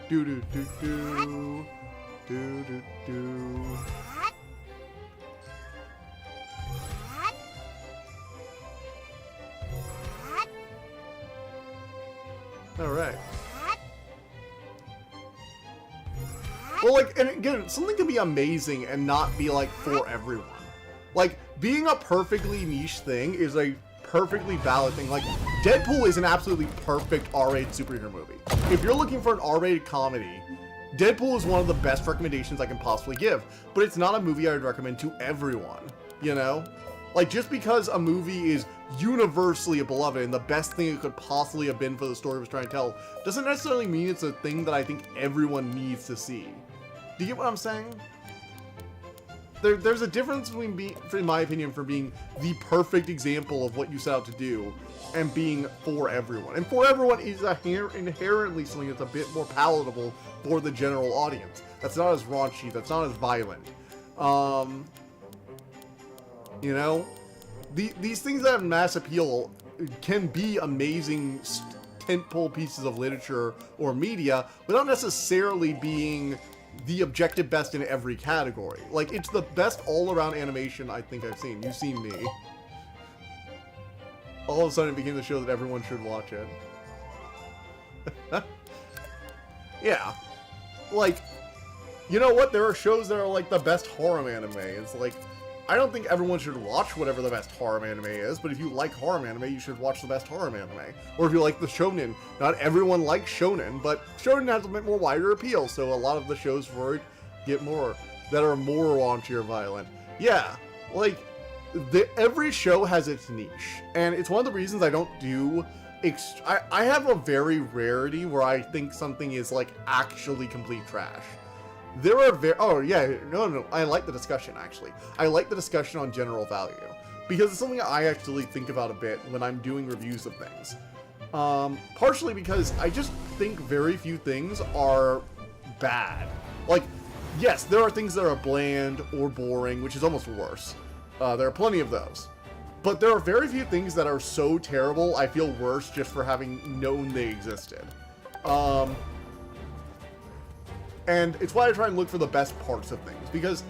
Do do do do. Do do do. Alright. Well, like, and again, something can be amazing and not be, like, for everyone. Like, being a perfectly niche thing is a perfectly valid thing. Like, Deadpool is an absolutely perfect R-rated superhero movie. If you're looking for an R-rated comedy, Deadpool is one of the best recommendations I can possibly give, but it's not a movie I would recommend to everyone, you know? Like, just because a movie is universally beloved and the best thing it could possibly have been for the story it was trying to tell, doesn't necessarily mean it's a thing that I think everyone needs to see. Do you get what I'm saying? There's a difference between in my opinion, for being the perfect example of what you set out to do and being for everyone. And for everyone is inherently something that's a bit more palatable for the general audience. That's not as raunchy, that's not as violent. You know? These things that have mass appeal can be amazing tentpole pieces of literature or media without necessarily being the objective best in every category. Like, it's the best all-around animation I think I've seen. You've seen me. All of a sudden it became the show that everyone should watch it. Yeah. Like, you know what? There are shows that are like the best horror anime. It's like, I don't think everyone should watch whatever the best horror anime is, but if you like horror anime, you should watch the best horror anime. Or if you like the shonen, not everyone likes shonen, but shonen has a bit more wider appeal, so a lot of the shows for it get more, that are more raunchy or violent. Yeah, like, every show has its niche, and it's one of the reasons I don't do, I have a very rarity where I think something is, like, actually complete trash. There are oh yeah, no, I like the discussion, actually. I like the discussion on general value, because it's something I actually think about a bit when I'm doing reviews of things. Partially because I just think very few things are bad. Like, yes, there are things that are bland or boring, which is almost worse. There are plenty of those. But there are very few things that are so terrible I feel worse just for having known they existed. And it's why I try and look for the best parts of things, because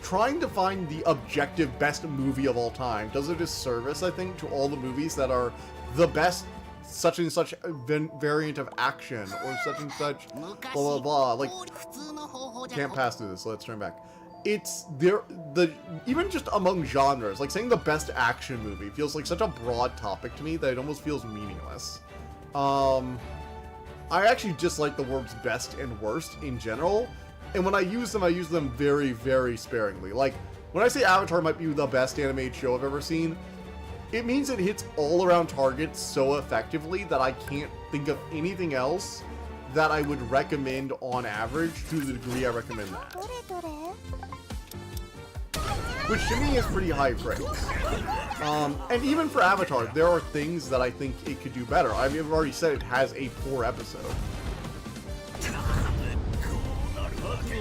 trying to find the objective best movie of all time does a disservice, I think, to all the movies that are the best such and such variant of action, or such and such blah blah blah. Like, can't pass through this, so let's turn back. It's even just among genres, like saying the best action movie feels like such a broad topic to me that it almost feels meaningless. I actually dislike the words best and worst in general, and when I use them very, very sparingly. Like, when I say Avatar might be the best animated show I've ever seen, it means it hits all around targets so effectively that I can't think of anything else that I would recommend on average to the degree I recommend that. Which to me is pretty high praise. And even for Avatar, there are things that I think it could do better. I've already said it has a poor episode.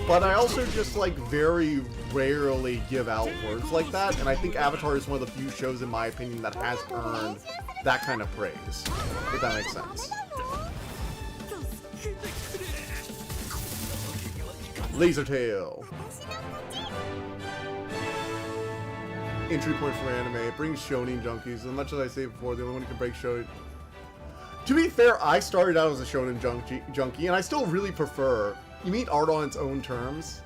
But I also just, like, very rarely give out words like that, and I think Avatar is one of the few shows, in my opinion, that has earned that kind of praise, if that makes sense. Laser Tail. Entry point for anime. It brings shonen junkies. As much as I say before, the only one who can break shonen. To be fair, I started out as a shonen junkie, and I still really prefer. You meet art on its own terms.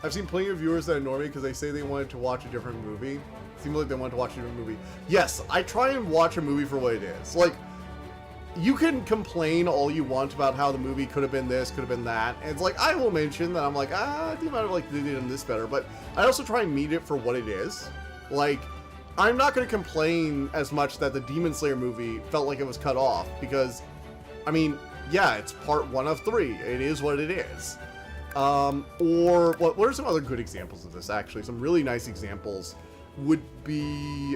I've seen plenty of viewers that annoy me because they say they wanted to watch a different movie. Seems like they want to watch a different movie. Yes, I try and watch a movie for what it is. Like, you can complain all you want about how the movie could have been this, could have been that, and it's like, I will mention that I'm like, I think I might have like did this better, but I also try and meet it for what it is. Like, I'm not going to complain as much that the Demon Slayer movie felt like it was cut off, because, I mean, yeah, it's part 1 of 3. It is what it is. Or what are some other good examples of this, actually? Some really nice examples would be,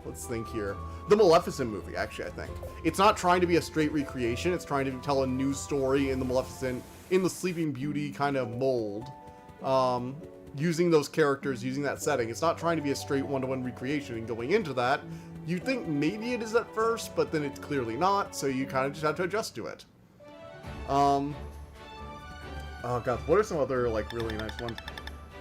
let's think here. The Maleficent movie, actually, I think. It's not trying to be a straight recreation. It's trying to tell a new story in the Maleficent, in the Sleeping Beauty kind of mold. Using those characters, using that setting. It's not trying to be a straight one-to-one recreation, and going into that, you think maybe it is at first, but then it's clearly not, so you kind of just have to adjust to it. Oh god, what are some other, like, really nice ones?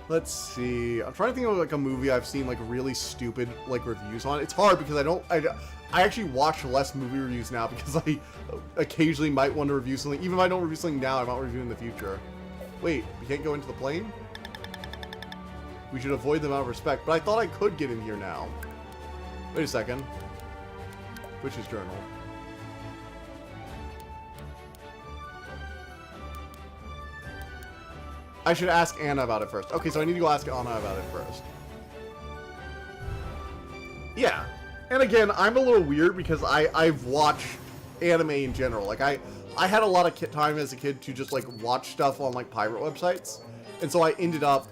Let's see. I'm trying to think of, like, a movie I've seen, like, really stupid, like, reviews on. It's hard because I actually watch less movie reviews now because I occasionally might want to review something. Even if I don't review something now, I might review in the future. Wait, we can't go into the plane? We should avoid them out of respect, but I thought I could get in here now. Wait a second. Witch's Journal. I should ask Anna about it first. Okay, so I need to go ask Anna about it first. Yeah. And again, I'm a little weird because I've watched anime in general. Like, I had a lot of time as a kid to just, like, watch stuff on, like, pirate websites. And so I ended up...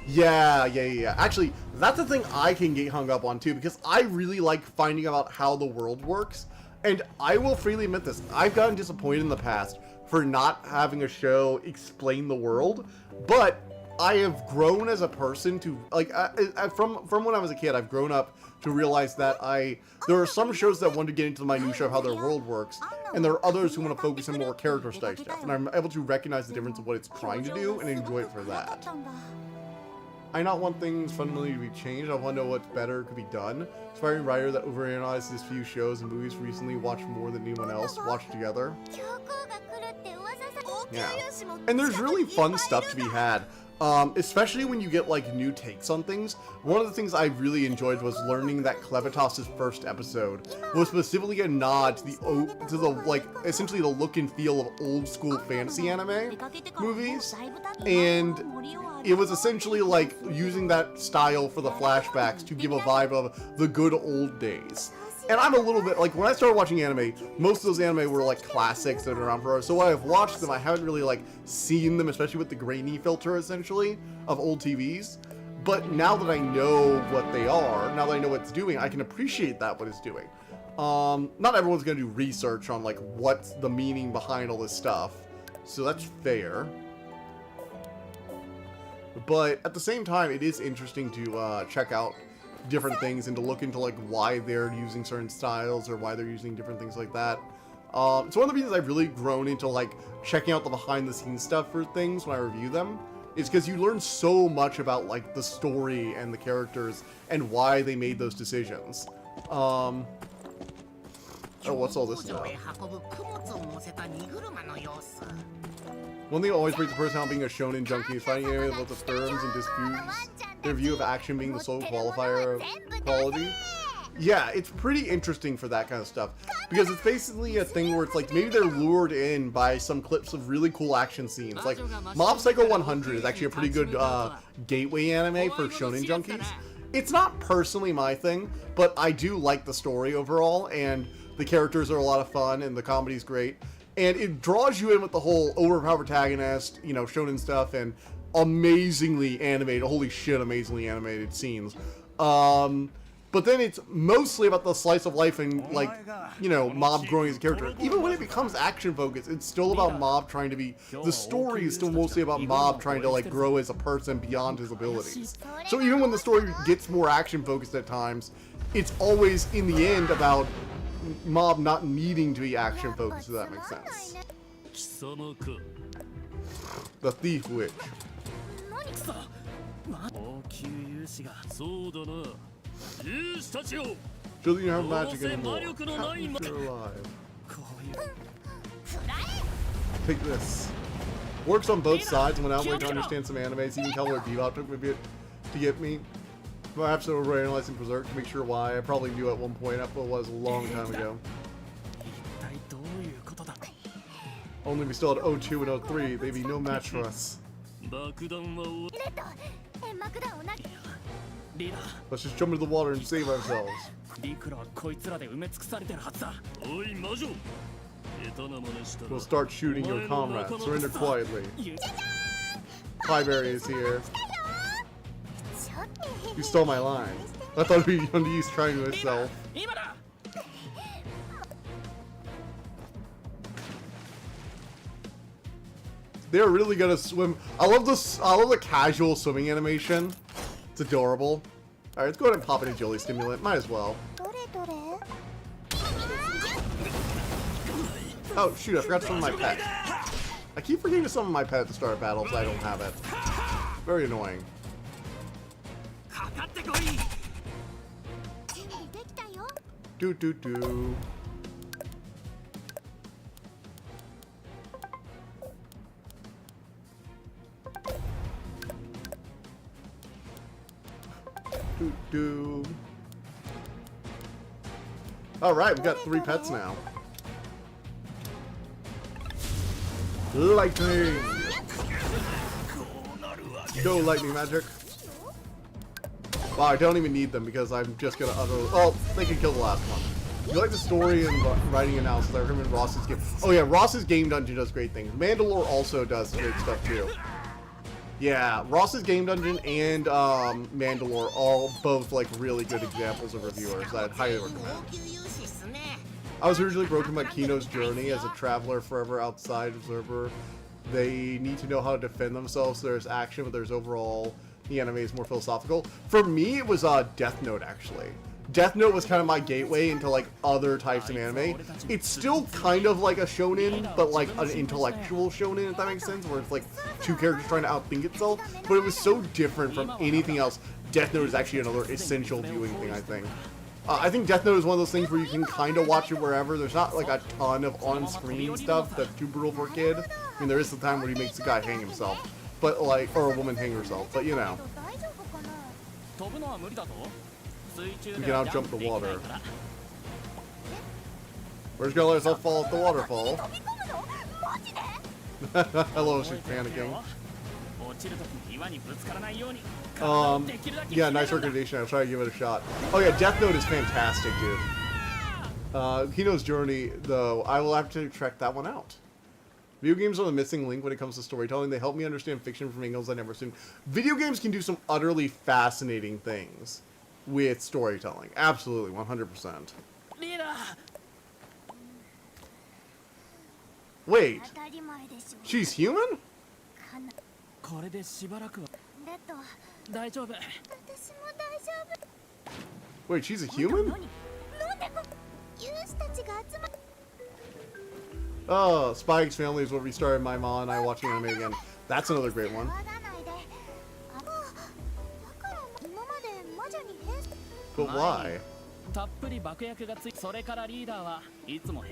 Yeah. Actually, that's the thing I can get hung up on, too, because I really like finding out how the world works. And I will freely admit this. I've gotten disappointed in the past for not having a show explain the world, but I have grown as a person to, like, from when I was a kid, I've grown up to realize that there are some shows that want to get into the minutia of how their world works, and there are others who want to focus on more character study stuff, and I'm able to recognize the difference of what it's trying to do and enjoy it for that. I not want things fundamentally to be changed, I want to know what's better could be done. Aspiring writer that overanalyzes his few shows and movies recently watched more than anyone else watched together. Yeah. And there's really fun stuff to be had. Especially when you get, like, new takes on things. One of the things I really enjoyed was learning that Clevitas' first episode was specifically a nod to the like, essentially the look and feel of old school fantasy anime movies. And it was essentially like using that style for the flashbacks to give a vibe of the good old days. And I'm a little bit, like, when I started watching anime, most of those anime were, like, classics that have been around forever. So while I've watched them, I haven't really, like, seen them, especially with the grainy filter, essentially, of old TVs. But now that I know what they are, now that I know what it's doing, I can appreciate that, what it's doing. Not everyone's gonna do research on, like, what's the meaning behind all this stuff. So that's fair. But at the same time, it is interesting to check out different things and to look into, like, why they're using certain styles or why they're using different things like that. It's one of the reasons I've really grown into, like, checking out the behind-the-scenes stuff for things when I review them. Is because you learn so much about, like, the story and the characters and why they made those decisions. Oh, what's all this now? One thing that always breaks the person out being a shonen junkie is finding areas about the firms and disputes their view of action being the sole qualifier of quality. Yeah, it's pretty interesting for that kind of stuff. Because it's basically a thing where it's like, maybe they're lured in by some clips of really cool action scenes. Like, Mob Psycho 100 is actually a pretty good gateway anime for shonen junkies. It's not personally my thing, but I do like the story overall, and the characters are a lot of fun, and the comedy's great. And it draws you in with the whole overpowered protagonist, you know, shonen stuff, and amazingly animated, holy shit, amazingly animated scenes. But then it's mostly about the slice of life and, like, you know, Mob growing as a character. Even when it becomes action focused, it's still about Mob trying to be, the story is still mostly about Mob trying to, like, grow as a person beyond his abilities. So even when the story gets more action focused at times, it's always, in the end, about Mob not needing to be action focused, if that makes sense. The Thief Witch. Doesn't have magic anymore. How is she alive? Take this. Works on both sides. When I'm waiting to understand some animes, you can tell where Bebop took a bit to get me. Perhaps I will analyze and Berserk to make sure why. I probably knew at one point, but it was a long time ago. Only we still had 02 and 03, they'd be no match for us. Let's just jump into the water and save ourselves. We'll start shooting your comrades. Surrender quietly. Clyberry is here. You stole my line. I thought it'd be Undies trying to himself. They're really gonna swim. I love this. I love the casual swimming animation. It's adorable. All right, let's go ahead and pop in a Jolly stimulant. Might as well. Oh shoot! I forgot to summon my pet. I keep forgetting to summon my pet at the start of battle, so I don't have it. Very annoying. Do do do. Do do. Alright, we've got 3 pets now. Lightning! Go lightning magic. Wow, I don't even need them because I'm just gonna utterly... Oh, they can kill the last one. You like the story and writing analysis? I recommend Ross's game. Oh yeah, Ross's Game Dungeon does great things. Mandalore also does great stuff too. Yeah, Ross's Game Dungeon and Mandalore all both like really good examples of reviewers that I'd highly recommend. I was originally broken by Kino's journey as a traveler forever outside observer. They need to know how to defend themselves. So there's action, but there's overall the anime is more philosophical. For me, it was Death Note actually. Death Note was kind of my gateway into like other types of anime. It's still kind of like a shonen, but like an intellectual shonen, if that makes sense, where it's like 2 characters trying to outthink itself. But it was so different from anything else. Death Note is actually another essential viewing thing, I think. I think Death Note is one of those things where you can kind of watch it wherever. There's not like a ton of on-screen stuff that's too brutal for a kid. I mean, there is the time where he makes the guy hang himself, but like, or a woman hang herself, but you know. You can out jump the water. We're just gonna let herself fall at the waterfall. Hello, she's panicking. Yeah, nice recommendation. I'll try to give it a shot. Oh yeah, Death Note is fantastic, dude. Kino's Journey, though, I will have to check that one out. Video games are the missing link when it comes to storytelling. They help me understand fiction from angles I never assumed. Video games can do some utterly fascinating things with storytelling. Absolutely, 100%. Wait, she's human? Wait, she's a human? Oh, Spike's family is what restarted my mom and I watching anime again. That's another great one. But why?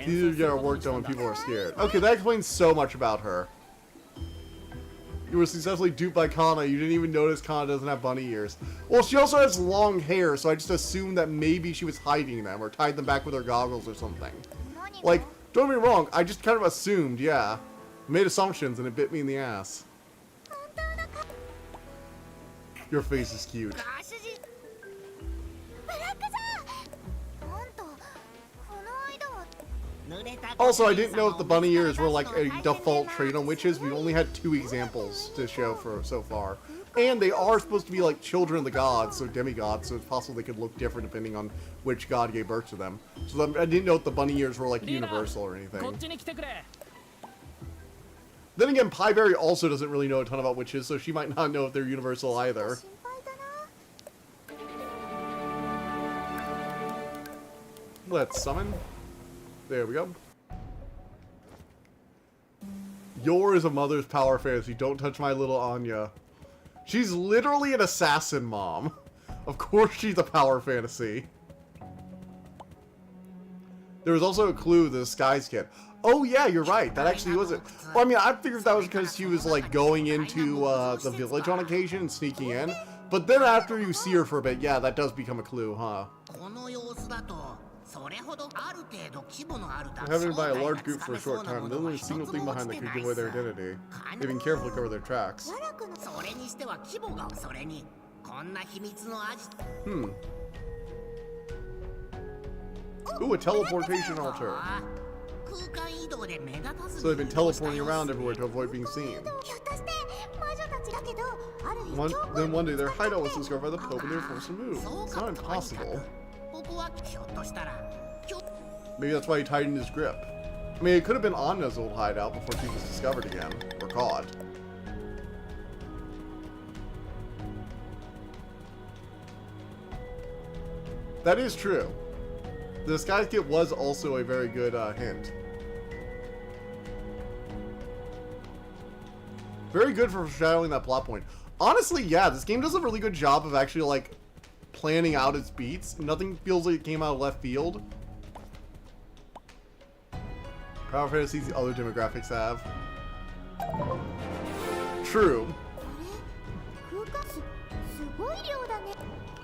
You get our work done when people are scared. Okay, that explains so much about her. You were successfully duped by Kana. You didn't even notice Kana doesn't have bunny ears. Well, she also has long hair, so I just assumed that maybe she was hiding them or tied them back with her goggles or something. Like, don't get me wrong, I just kind of assumed, yeah. Made assumptions and it bit me in the ass. Your face is cute. Also, I didn't know if the bunny ears were like a default trait on witches. We've only had 2 examples to show for so far. And they are supposed to be like children of the gods, so demigods, so it's possible they could look different depending on which god gave birth to them. So I didn't know if the bunny ears were like universal or anything. Then again, Pieberry also doesn't really know a ton about witches, so she might not know if they're universal either. Let's summon. There we go. Yor is a mother's power fantasy. Don't touch my little Anya. She's literally an assassin mom. Of course she's a power fantasy. There was also a clue, the Skies kid. Oh yeah, you're right. That actually wasn't. Well, I mean, I figured that was because she was like going into the village on occasion and sneaking in. But then after you see her for a bit, yeah, that does become a clue, huh? Inhabited by a large group for a short time, there's only a single thing behind that could give away their identity. They've been careful to cover their tracks. Ooh, a teleportation altar. So they've been teleporting around everywhere to avoid being seen. Then one day their hideout was discovered by the Pope and they were forced to move. It's not impossible. Maybe that's why he tightened his grip. I mean, it could have been Anna's old hideout before she was discovered again, or caught. That is true. The disguise kit was also a very good hint. Very good for foreshadowing that plot point. Honestly, yeah, this game does a really good job of actually, like, planning out its beats. Nothing feels like it came out of left field. Power fantasies the other demographics have. True.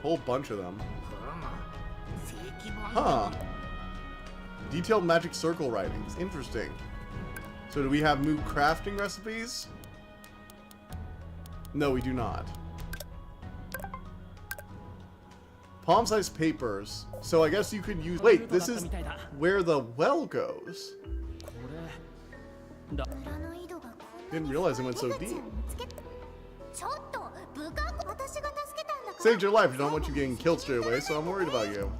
Whole bunch of them. Huh. Detailed magic circle writings. Interesting. So do we have move crafting recipes? No, we do not. Palm-sized papers. So I guess you could use... Wait, this is where the well goes. Didn't realize it went so deep. Saved your life. I don't want you getting killed straight away, so I'm worried about you.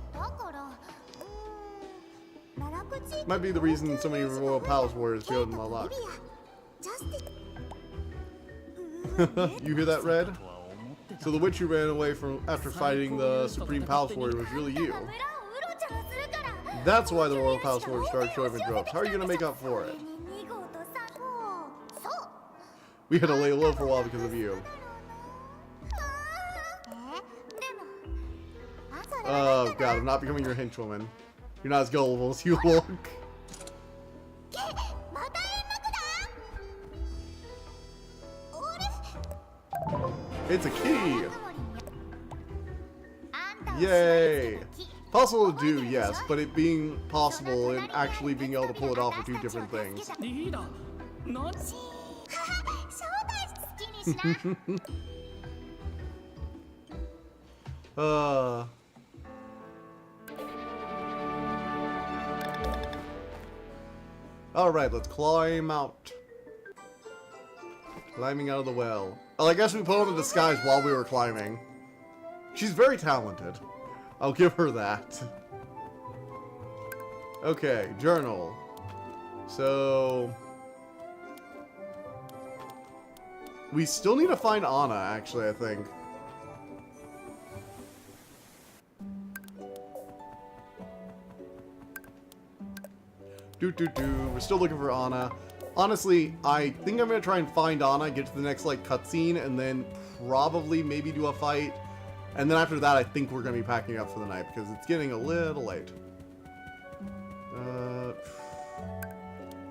Might be the reason so many Royal Palace warriors failed in my luck. You hear that, Red? So the witch you ran away from after fighting the Supreme Palace Warrior was really you. That's why the Royal Palace Warriors started showing up in droves. How are you going to make up for it? We had to lay low for a while because of you. Oh god, I'm not becoming your henchwoman. You're not as gullible as you look. It's a key! Yay! Possible to do, yes, but it being possible and actually being able to pull it off are two different things. Alright, let's climb out. Climbing out of the well. Well, I guess we put on the disguise while we were climbing. She's very talented. I'll give her that. Okay, journal. So... we still need to find Anna, actually, I think. We're still looking for Anna. Honestly, I think I'm going to try and find Anna, get to the next, like, cutscene, and then probably maybe do a fight. And then after that, I think we're going to be packing up for the night, because it's getting a little late.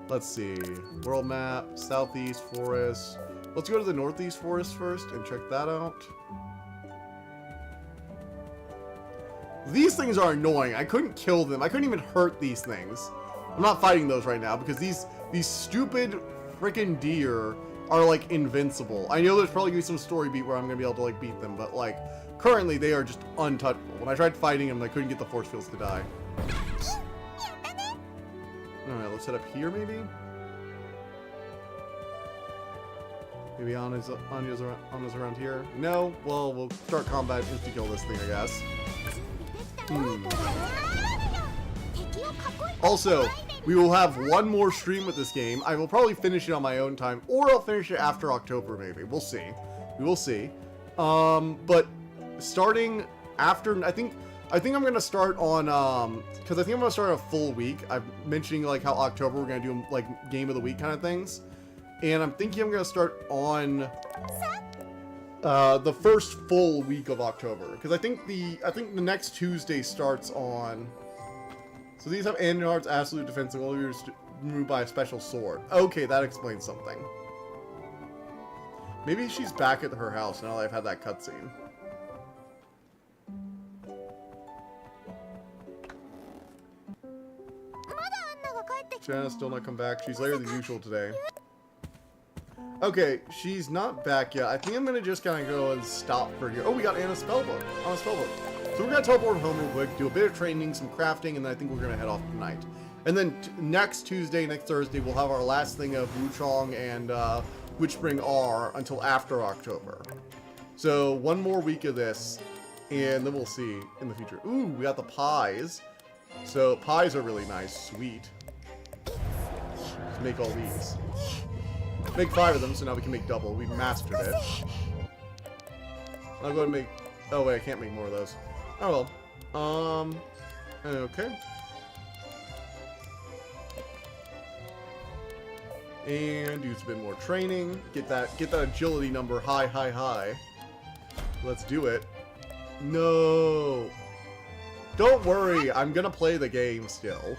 Let's see. World map, southeast forest. Let's go to the northeast forest first and check that out. These things are annoying. I couldn't kill them. I couldn't even hurt these things. I'm not fighting those right now, because these stupid freaking deer are, like, invincible. I know there's probably going to be some story beat where I'm going to be able to, like, beat them, but, like, currently they are just untouchable. When I tried fighting them, I couldn't get the force fields to die. Alright, let's head up here, maybe? Maybe Anna's around here? No? Well, we'll start combat and insta-kill this thing, I guess. Also, we will have one more stream with this game. I will probably finish it on my own time, or I'll finish it after October, maybe. We'll see. We will see. But starting after, I think I'm gonna start on, because I think I'm gonna start a full week. I'm mentioning, like, how October we're gonna do, like, game of the week kind of things, and I'm thinking I'm gonna start on the first full week of October, because I think the next Tuesday starts on. So these have Anar's absolute defense and will be removed by a special sword. Okay, that explains something. Maybe she's back at her house now that I've had that cutscene. Jenna's still not come back. She's later than usual today. Okay, she's not back yet. I think I'm gonna just kind of go and stop for here. Oh, we got Anna's spellbook. Anna's spellbook. So we're gonna teleport home real quick, do a bit of training, some crafting, and then I think we're gonna head off tonight. And then next Tuesday, next Thursday, we'll have our last thing of Wuchong and Witchspring R until after October. So one more week of this, and then we'll see in the future. Ooh, we got the pies. So pies are really nice, sweet. Let's make all these. Make 5 of them, so now we can make double. We mastered it. I'll go and make... oh wait, I can't make more of those. Oh well. Okay. And use a bit more training. Get that agility number high. Let's do it. No. Don't worry, I'm gonna play the game still.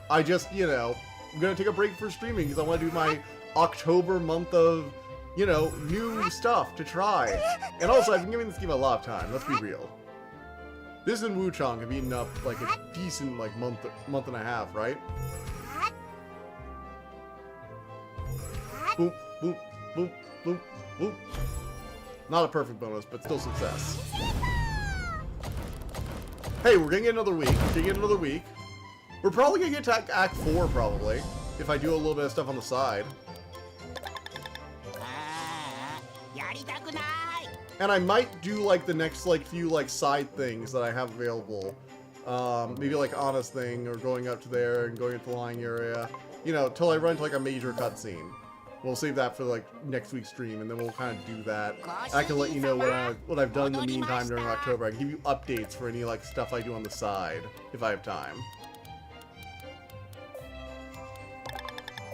I just, you know, I'm gonna take a break for streaming because I want to do my October month of, you know, new stuff to try. And also, I've been giving this game a lot of time, let's be real. This and Wuchang have eaten up like a decent like month and a half, right? Boom, boom, boom, boom, boom. Not a perfect bonus, but still success. Hey, we're gonna get another week. We're gonna get another week. We're probably gonna get to Act 4, probably. If I do a little bit of stuff on the side. And I might do, like, the next, like, few, like, side things that I have available. Maybe, like, Anna's thing, or going up to there and going into the lying area. You know, till I run to, like, a major cutscene. We'll save that for, like, next week's stream, and then we'll kind of do that. I can let you know what I've done in the meantime during October. I can give you updates for any, like, stuff I do on the side, if I have time.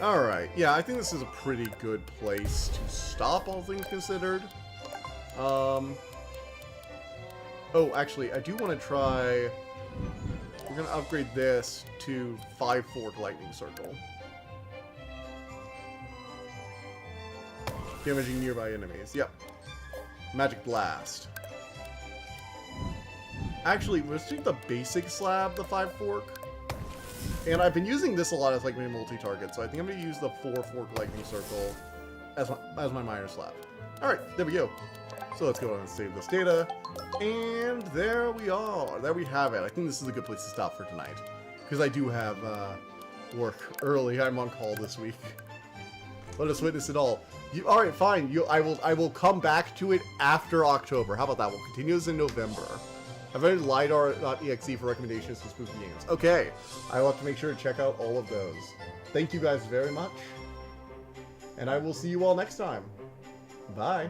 Alright, yeah, I think this is a pretty good place to stop, all things considered. Oh, actually, I do want to try... We're going to upgrade this to 5-Fork Lightning Circle. Damaging nearby enemies. Yep. Magic Blast. Actually, let's do the basic slab, the 5-Fork. And I've been using this a lot as like my multi-target, so I think I'm going to use the 4-Fork Lightning Circle as my minor slab. Alright, there we go. So let's go ahead and save this data. And there we are. There we have it. I think this is a good place to stop for tonight. Because I do have work early. I'm on call this week. Let us witness it all. Alright, fine. I will come back to it after October. How about that? We'll continue this in November. I've already lidar.exe for recommendations for spooky games. Okay. I will have to make sure to check out all of those. Thank you guys very much. And I will see you all next time. Bye.